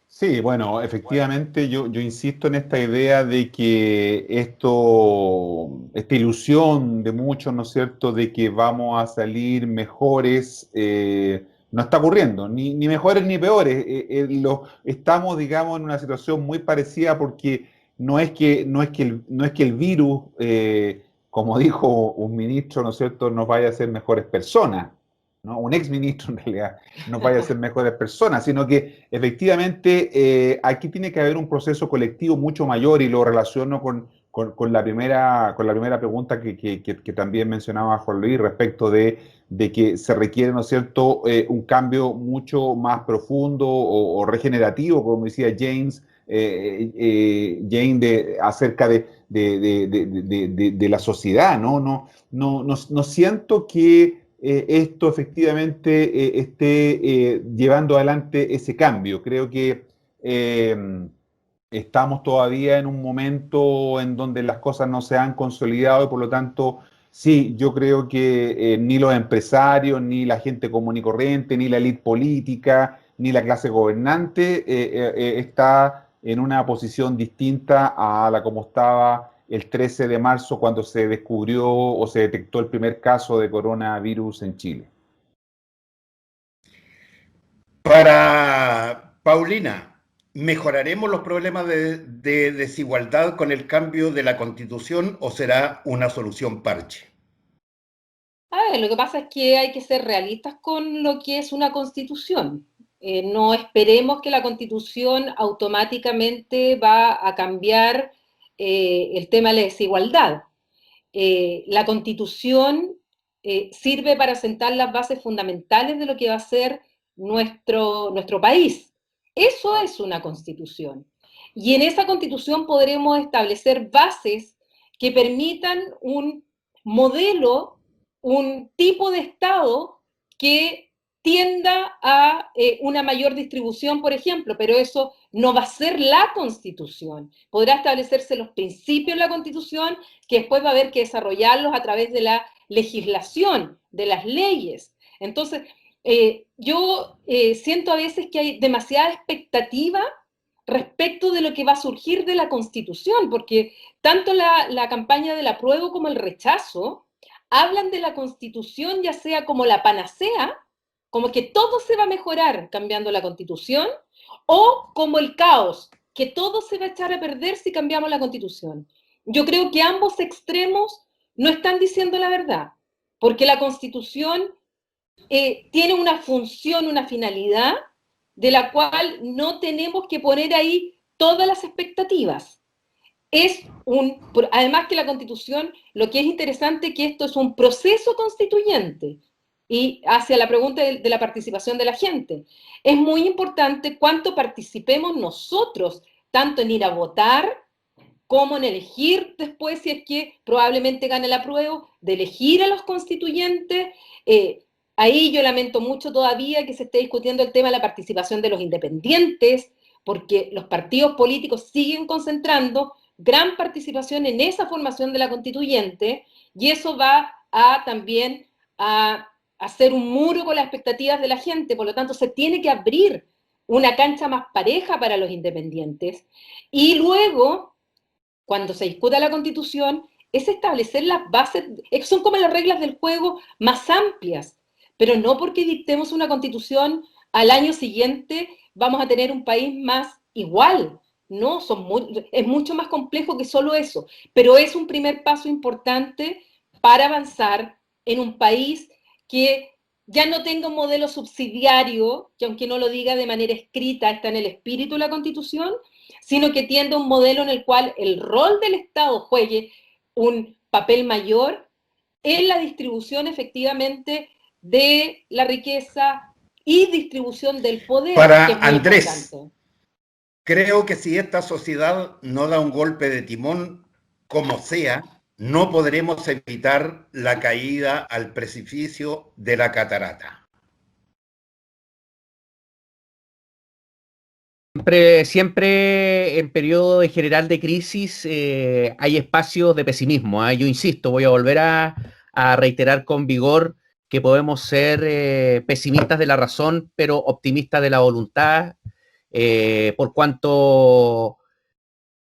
Sí, bueno, efectivamente yo insisto en esta idea de que esta ilusión de muchos, ¿no es cierto?, de que vamos a salir mejores, no está ocurriendo, ni mejores ni peores. Estamos, digamos, en una situación muy parecida porque no es que el virus, como dijo un ministro, ¿no es cierto?, nos vaya a hacer mejores personas. ¿No? Un exministro en realidad nos vaya a ser mejores personas, sino que efectivamente aquí tiene que haber un proceso colectivo mucho mayor y lo relaciono con la primera pregunta que también mencionaba Juan Luis respecto de que se requiere, ¿no es cierto?, un cambio mucho más profundo o regenerativo, como decía James, acerca de la sociedad, ¿no? No siento que esto efectivamente esté llevando adelante ese cambio. Creo que estamos todavía en un momento en donde las cosas no se han consolidado y por lo tanto, sí, yo creo que ni los empresarios, ni la gente común y corriente, ni la élite política, ni la clase gobernante está en una posición distinta a la como estaba el 13 de marzo cuando se descubrió o se detectó el primer caso de coronavirus en Chile. Para Paulina, ¿mejoraremos los problemas de desigualdad con el cambio de la Constitución o será una solución parche? Lo que pasa es que hay que ser realistas con lo que es una constitución. No esperemos que la Constitución automáticamente va a cambiar el tema de la desigualdad. La Constitución sirve para sentar las bases fundamentales de lo que va a ser nuestro país. Eso es una Constitución. Y en esa Constitución podremos establecer bases que permitan un modelo, un tipo de Estado que tienda a una mayor distribución, por ejemplo, pero eso no va a ser la Constitución. Podrá establecerse los principios de la Constitución, que después va a haber que desarrollarlos a través de la legislación, de las leyes. Entonces, yo siento a veces que hay demasiada expectativa respecto de lo que va a surgir de la Constitución, porque tanto la campaña del apruebo como el rechazo hablan de la Constitución ya sea como la panacea, como que todo se va a mejorar cambiando la Constitución, o como el caos, que todo se va a echar a perder si cambiamos la Constitución. Yo creo que ambos extremos no están diciendo la verdad, porque la Constitución tiene una función, una finalidad, de la cual no tenemos que poner ahí todas las expectativas. Además que la Constitución, lo que es interesante es que esto es un proceso constituyente, y hacia la pregunta de la participación de la gente. Es muy importante cuánto participemos nosotros, tanto en ir a votar, como en elegir después, si es que probablemente gane el apruebo, de elegir a los constituyentes. Ahí yo lamento mucho todavía que se esté discutiendo el tema de la participación de los independientes, porque los partidos políticos siguen concentrando gran participación en esa formación de la constituyente, y eso va a también a hacer un muro con las expectativas de la gente. Por lo tanto, se tiene que abrir una cancha más pareja para los independientes, y luego, cuando se discuta la Constitución, es establecer las bases, son como las reglas del juego más amplias, pero no porque dictemos una Constitución al año siguiente vamos a tener un país más igual. No, es mucho más complejo que solo eso, pero es un primer paso importante para avanzar en un país que ya no tenga un modelo subsidiario, que aunque no lo diga de manera escrita, está en el espíritu de la Constitución, sino que tienda un modelo en el cual el rol del Estado juegue un papel mayor en la distribución efectivamente de la riqueza y distribución del poder. Para que es muy Andrés, importante. Creo que si esta sociedad no da un golpe de timón, como sea, no podremos evitar la caída al precipicio de la catarata. Siempre en periodo de general de crisis hay espacios de pesimismo. Yo insisto, voy a volver a reiterar con vigor que podemos ser pesimistas de la razón, pero optimistas de la voluntad, por cuanto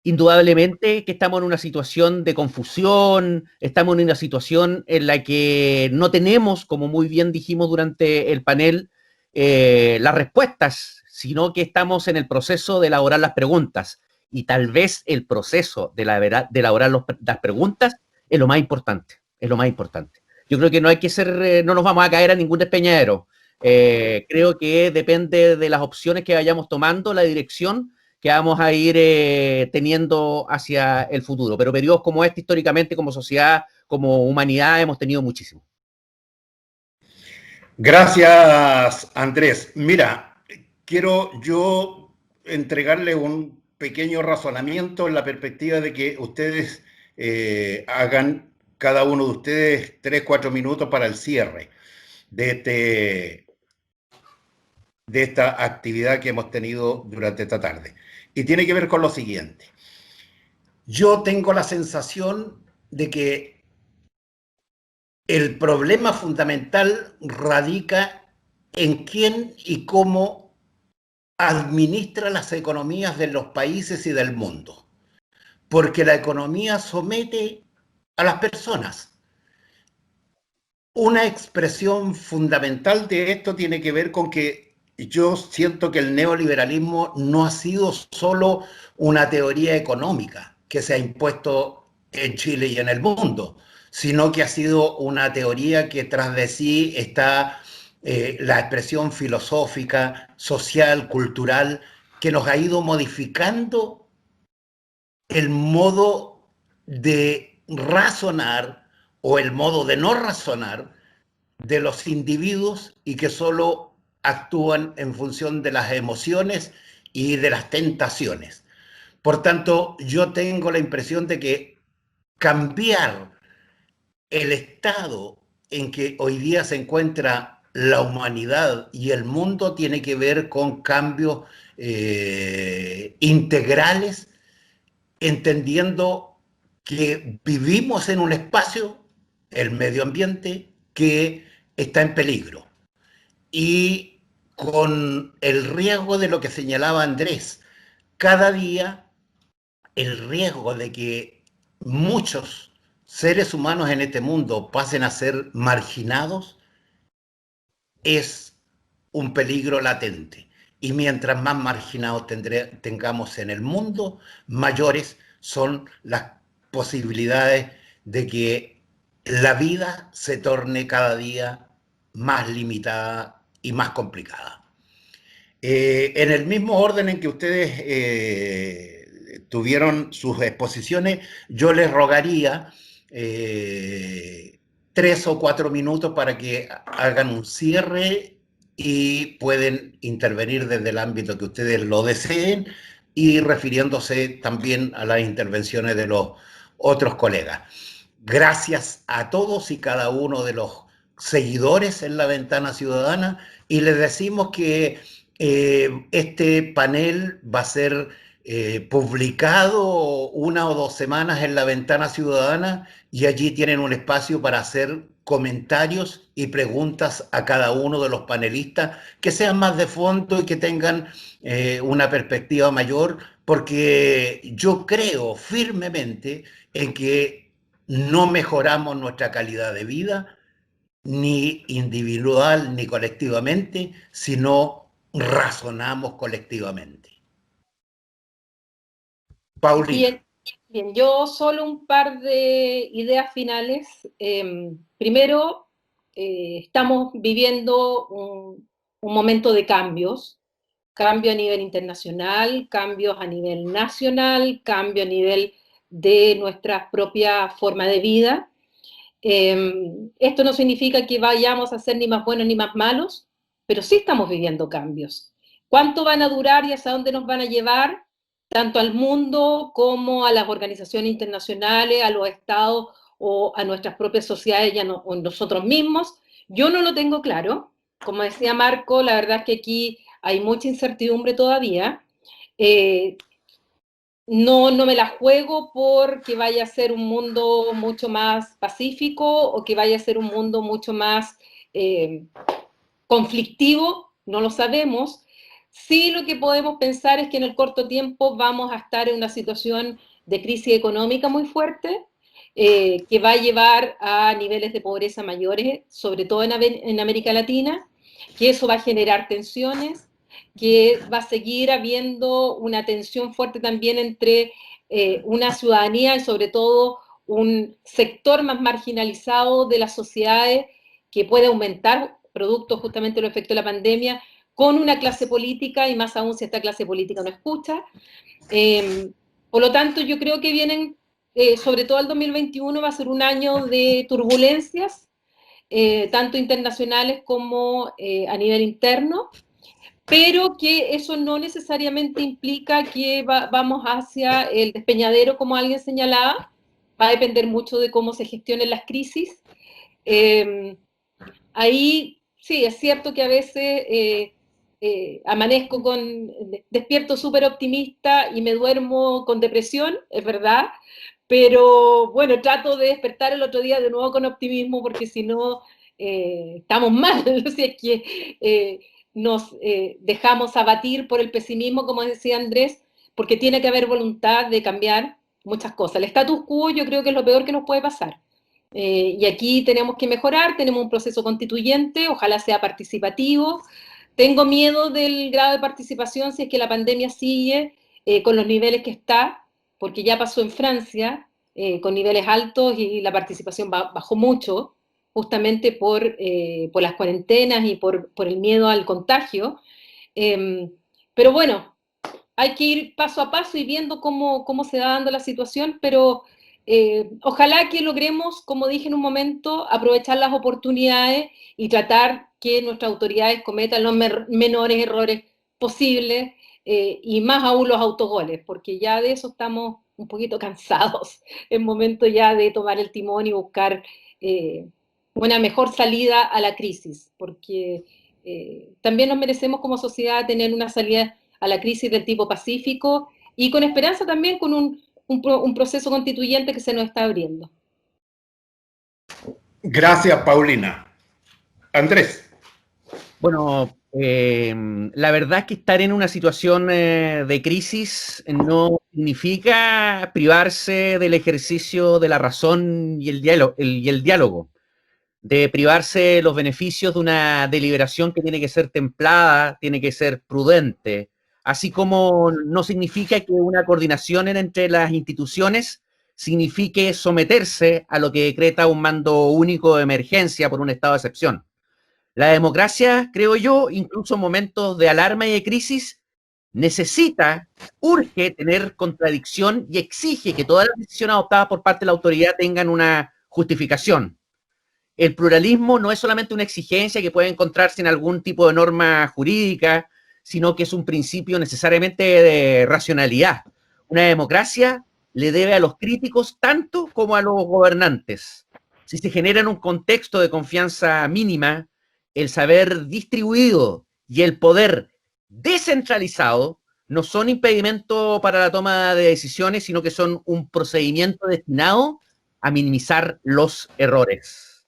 indudablemente que estamos en una situación de confusión, estamos en una situación en la que no tenemos, como muy bien dijimos durante el panel, las respuestas, sino que estamos en el proceso de elaborar las preguntas. Y tal vez el proceso de elaborar las preguntas es lo más importante, es lo más importante. Yo creo que no hay que ser, no nos vamos a caer a ningún despeñadero. Creo que depende de las opciones que vayamos tomando, la dirección que vamos a ir teniendo hacia el futuro. Pero periodos como este, históricamente, como sociedad, como humanidad, hemos tenido muchísimo. Gracias, Andrés. Mira, quiero yo entregarle un pequeño razonamiento en la perspectiva de que ustedes hagan, cada uno de ustedes, 3-4 minutos para el cierre de esta actividad que hemos tenido durante esta tarde. Y tiene que ver con lo siguiente. Yo tengo la sensación de que el problema fundamental radica en quién y cómo administra las economías de los países y del mundo. Porque la economía somete a las personas. Una expresión fundamental de esto tiene que ver con que yo siento que el neoliberalismo no ha sido solo una teoría económica que se ha impuesto en Chile y en el mundo, sino que ha sido una teoría que tras de sí está la expresión filosófica, social, cultural, que nos ha ido modificando el modo de razonar o el modo de no razonar de los individuos y que solo actúan en función de las emociones y de las tentaciones. Por tanto, yo tengo la impresión de que cambiar el estado en que hoy día se encuentra la humanidad y el mundo tiene que ver con cambios integrales, entendiendo que vivimos en un espacio, el medio ambiente, que está en peligro. Y con el riesgo de lo que señalaba Andrés, cada día el riesgo de que muchos seres humanos en este mundo pasen a ser marginados es un peligro latente. Y mientras más marginados tengamos en el mundo, mayores son las posibilidades de que la vida se torne cada día más limitada y más complicada. En el mismo orden en que ustedes tuvieron sus exposiciones, yo les rogaría 3 o 4 minutos para que hagan un cierre y pueden intervenir desde el ámbito que ustedes lo deseen y refiriéndose también a las intervenciones de los otros colegas. Gracias a todos y cada uno de los seguidores en La Ventana Ciudadana y les decimos que este panel va a ser publicado 1 o 2 semanas en La Ventana Ciudadana y allí tienen un espacio para hacer comentarios y preguntas a cada uno de los panelistas que sean más de fondo y que tengan una perspectiva mayor, porque yo creo firmemente en que no mejoramos nuestra calidad de vida, ni individual ni colectivamente, sino razonamos colectivamente. Paulina. Bien, yo solo un par de ideas finales. Primero, estamos viviendo un momento de cambios, cambio a nivel internacional, cambios a nivel nacional, cambio a nivel de nuestra propia forma de vida. Esto no significa que vayamos a ser ni más buenos ni más malos, pero sí estamos viviendo cambios. ¿Cuánto van a durar y hacia dónde nos van a llevar? Tanto al mundo como a las organizaciones internacionales, a los estados o a nuestras propias sociedades o nosotros mismos. Yo no lo tengo claro. Como decía Marco, la verdad es que aquí hay mucha incertidumbre todavía. No me la juego porque vaya a ser un mundo mucho más pacífico o que vaya a ser un mundo mucho más conflictivo, no lo sabemos. Sí, lo que podemos pensar es que en el corto tiempo vamos a estar en una situación de crisis económica muy fuerte, que va a llevar a niveles de pobreza mayores, sobre todo en América Latina, que eso va a generar tensiones, que va a seguir habiendo una tensión fuerte también entre una ciudadanía y sobre todo un sector más marginalizado de las sociedades que puede aumentar, producto justamente de los efectos de la pandemia, con una clase política, y más aún si esta clase política no escucha. Por lo tanto, yo creo que vienen, sobre todo el 2021 va a ser un año de turbulencias, tanto internacionales como a nivel interno, pero que eso no necesariamente implica que vamos hacia el despeñadero, como alguien señalaba. Va a depender mucho de cómo se gestionen las crisis. Ahí sí, es cierto que a veces amanezco despierto súper optimista y me duermo con depresión, es verdad, pero bueno, trato de despertar el otro día de nuevo con optimismo porque si no, estamos mal, si es que nos dejamos abatir por el pesimismo, como decía Andrés, porque tiene que haber voluntad de cambiar muchas cosas. El status quo yo creo que es lo peor que nos puede pasar. Y aquí tenemos que mejorar, tenemos un proceso constituyente, ojalá sea participativo. Tengo miedo del grado de participación si es que la pandemia sigue con los niveles que está, porque ya pasó en Francia con niveles altos y la participación bajó mucho. justamente por las cuarentenas y por el miedo al contagio. Pero bueno, hay que ir paso a paso y viendo cómo se va dando la situación, pero ojalá que logremos, como dije en un momento, aprovechar las oportunidades y tratar que nuestras autoridades cometan los menores errores posibles, y más aún los autogoles, porque ya de eso estamos un poquito cansados. Es momento ya de tomar el timón y buscar una mejor salida a la crisis, porque también nos merecemos como sociedad tener una salida a la crisis del tipo pacífico y con esperanza también con un proceso constituyente que se nos está abriendo. Gracias, Paulina. Andrés. Bueno, la verdad es que estar en una situación de crisis no significa privarse del ejercicio de la razón y el diálogo, de privarse los beneficios de una deliberación que tiene que ser templada, tiene que ser prudente, así como no significa que una coordinación entre las instituciones signifique someterse a lo que decreta un mando único de emergencia por un estado de excepción. La democracia, creo yo, incluso en momentos de alarma y de crisis, urge tener contradicción y exige que todas las decisiones adoptadas por parte de la autoridad tengan una justificación. El pluralismo no es solamente una exigencia que puede encontrarse en algún tipo de norma jurídica, sino que es un principio necesariamente de racionalidad. Una democracia le debe a los críticos tanto como a los gobernantes. Si se genera en un contexto de confianza mínima, el saber distribuido y el poder descentralizado no son impedimento para la toma de decisiones, sino que son un procedimiento destinado a minimizar los errores.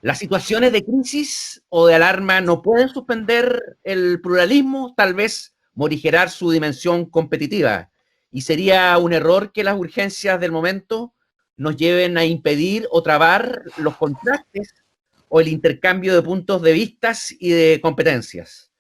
Las situaciones de crisis o de alarma no pueden suspender el pluralismo, tal vez morigerar su dimensión competitiva. Y sería un error que las urgencias del momento nos lleven a impedir o trabar los contrastes o el intercambio de puntos de vista y de competencias.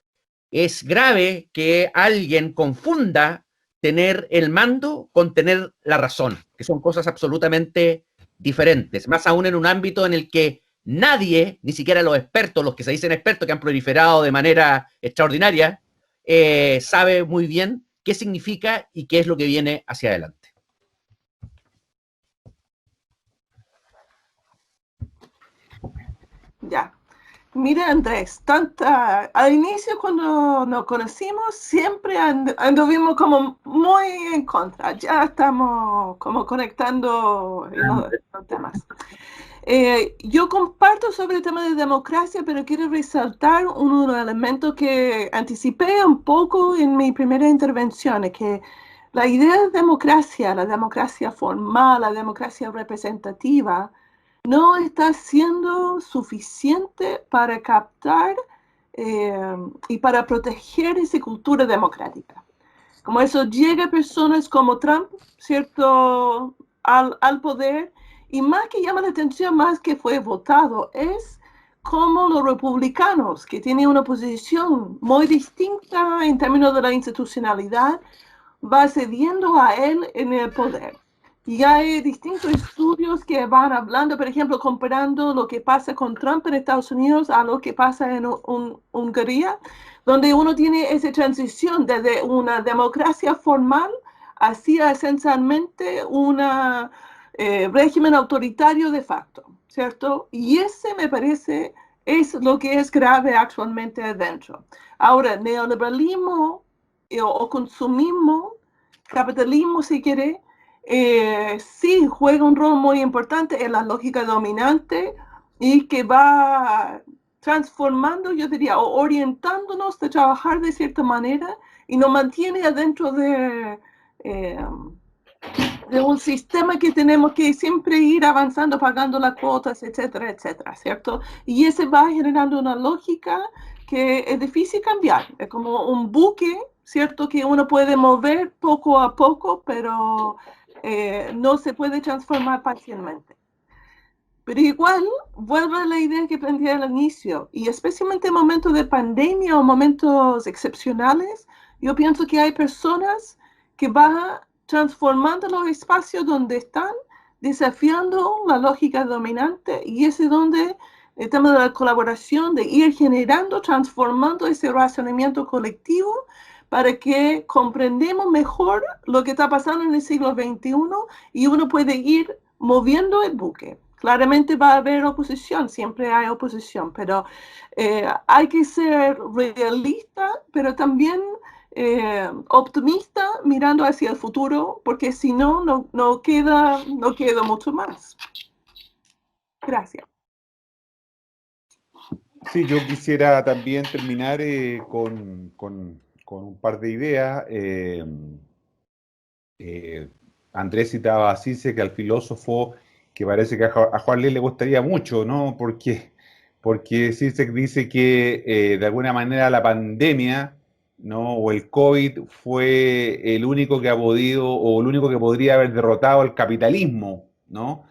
Es grave que alguien confunda tener el mando con tener la razón, que son cosas absolutamente diferentes, más aún en un ámbito en el que nadie, ni siquiera los expertos, los que se dicen expertos, que han proliferado de manera extraordinaria, sabe muy bien qué significa y qué es lo que viene hacia adelante. Ya. Mira, Andrés, al inicio cuando nos conocimos siempre anduvimos como muy en contra. Ya estamos como conectando en los temas. Yo comparto sobre el tema de democracia, pero quiero resaltar un elemento que anticipé un poco en mi primera intervención, es que la idea de democracia, la democracia formal, la democracia representativa, no está siendo suficiente para captar y para proteger esa cultura democrática. Como eso llega a personas como Trump, ¿cierto?, al poder, y más que llama la atención, más que fue votado, es como los republicanos, que tienen una posición muy distinta en términos de la institucionalidad, va cediendo a él en el poder. Y hay distintos estudios que van hablando, por ejemplo, comparando lo que pasa con Trump en Estados Unidos a lo que pasa en Hungría, donde uno tiene esa transición desde una democracia formal hacia esencialmente un régimen autoritario de facto, ¿cierto? Y ese me parece es lo que es grave actualmente adentro. Ahora, neoliberalismo o consumismo, capitalismo si quiere, sí juega un rol muy importante en la lógica dominante y que va transformando, yo diría, o orientándonos de trabajar de cierta manera y nos mantiene adentro de un sistema que tenemos que siempre ir avanzando, pagando las cuotas, etcétera, etcétera, ¿cierto? Y ese va generando una lógica que es difícil cambiar, es como un buque, ¿cierto?, que uno puede mover poco a poco, pero no se puede transformar fácilmente. Pero igual, vuelve a la idea que planteé al inicio, y especialmente en momentos de pandemia o momentos excepcionales, yo pienso que hay personas que van transformando los espacios donde están desafiando la lógica dominante, y ese es donde el tema de la colaboración, de ir generando, transformando ese razonamiento colectivo para que comprendamos mejor lo que está pasando en el siglo XXI y uno puede ir moviendo el buque. Claramente va a haber oposición, siempre hay oposición, pero hay que ser realista, pero también optimista mirando hacia el futuro, porque si no, no queda mucho más. Gracias. Sí, yo quisiera también terminar con un par de ideas. Andrés citaba a Zizek, al filósofo, que parece que a Juan Luis le gustaría mucho, ¿no? Porque Zizek dice que de alguna manera la pandemia, ¿no? O el COVID fue el único que ha podido, o el único que podría haber derrotado al capitalismo, ¿no?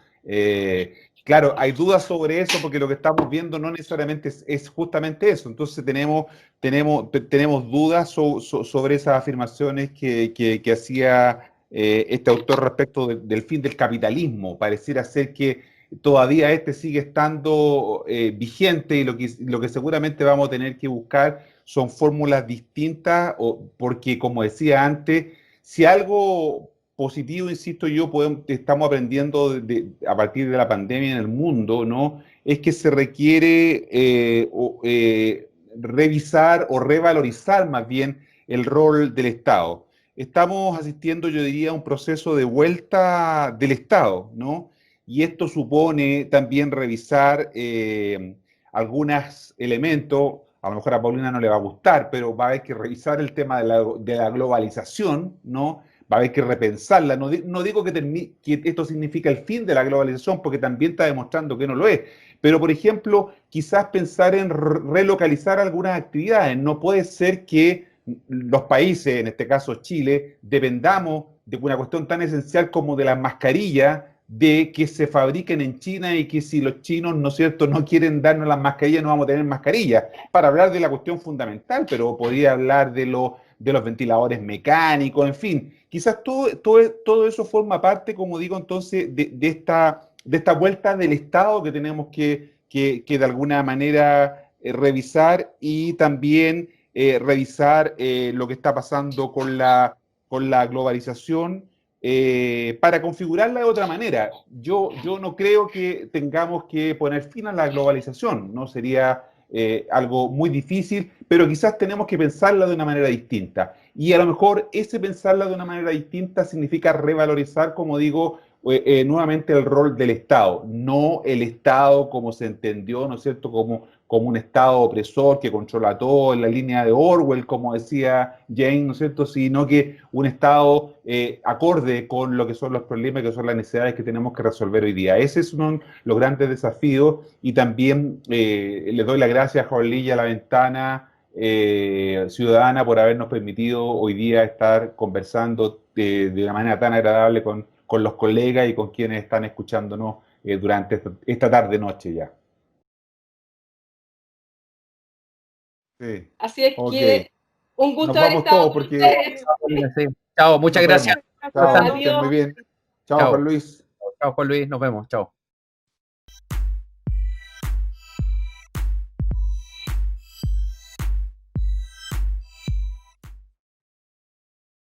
Claro, hay dudas sobre eso porque lo que estamos viendo no necesariamente es justamente eso. Entonces tenemos dudas sobre esas afirmaciones que hacía este autor respecto del fin del capitalismo. Pareciera ser que todavía este sigue estando vigente y lo que seguramente vamos a tener que buscar son fórmulas distintas, porque como decía antes, si algo positivo, insisto yo, estamos aprendiendo a partir de la pandemia en el mundo, ¿no? Es que se requiere revisar o revalorizar más bien el rol del Estado. Estamos asistiendo, yo diría, a un proceso de vuelta del Estado, ¿no? Y esto supone también revisar algunos elementos. A lo mejor a Paulina no le va a gustar, pero va a haber que revisar el tema de la globalización, ¿no? Va a haber que repensarla. No digo que esto significa el fin de la globalización, porque también está demostrando que no lo es. Pero, por ejemplo, quizás pensar en relocalizar algunas actividades. No puede ser que los países, en este caso Chile, dependamos de una cuestión tan esencial como de las mascarillas, de que se fabriquen en China y que si los chinos, ¿no es cierto?, no quieren darnos las mascarillas, no vamos a tener mascarillas. Para hablar de la cuestión fundamental, pero podría hablar de los ventiladores mecánicos, en fin. Quizás todo eso forma parte, como digo, entonces, de esta vuelta del Estado que tenemos que de alguna manera revisar, y también revisar lo que está pasando con la globalización, para configurarla de otra manera. Yo no creo que tengamos que poner fin a la globalización, ¿no? Sería algo muy difícil, pero quizás tenemos que pensarla de una manera distinta. Y a lo mejor ese pensarla de una manera distinta significa revalorizar, como digo, nuevamente el rol del Estado, no el Estado como se entendió, ¿no es cierto?, como un Estado opresor que controla todo en la línea de Orwell, como decía Jane, ¿no es cierto?, sino que un Estado acorde con lo que son los problemas, que son las necesidades que tenemos que resolver hoy día. Ese es uno de los grandes desafíos, y también le doy las gracias a Jorlilla, a La Ventana Ciudadana, por habernos permitido hoy día estar conversando de una manera tan agradable con los colegas y con quienes están escuchándonos durante esta tarde-noche ya. Sí. Así es Ok. que un gusto Nos haber vamos estado todos con porque... ustedes. Sí. Chao, muchas Nos gracias. vemos. Chao, que Adiós. estén muy bien. Chao, Chao. Juan Luis. Chao, Juan Luis, nos vemos. Chao.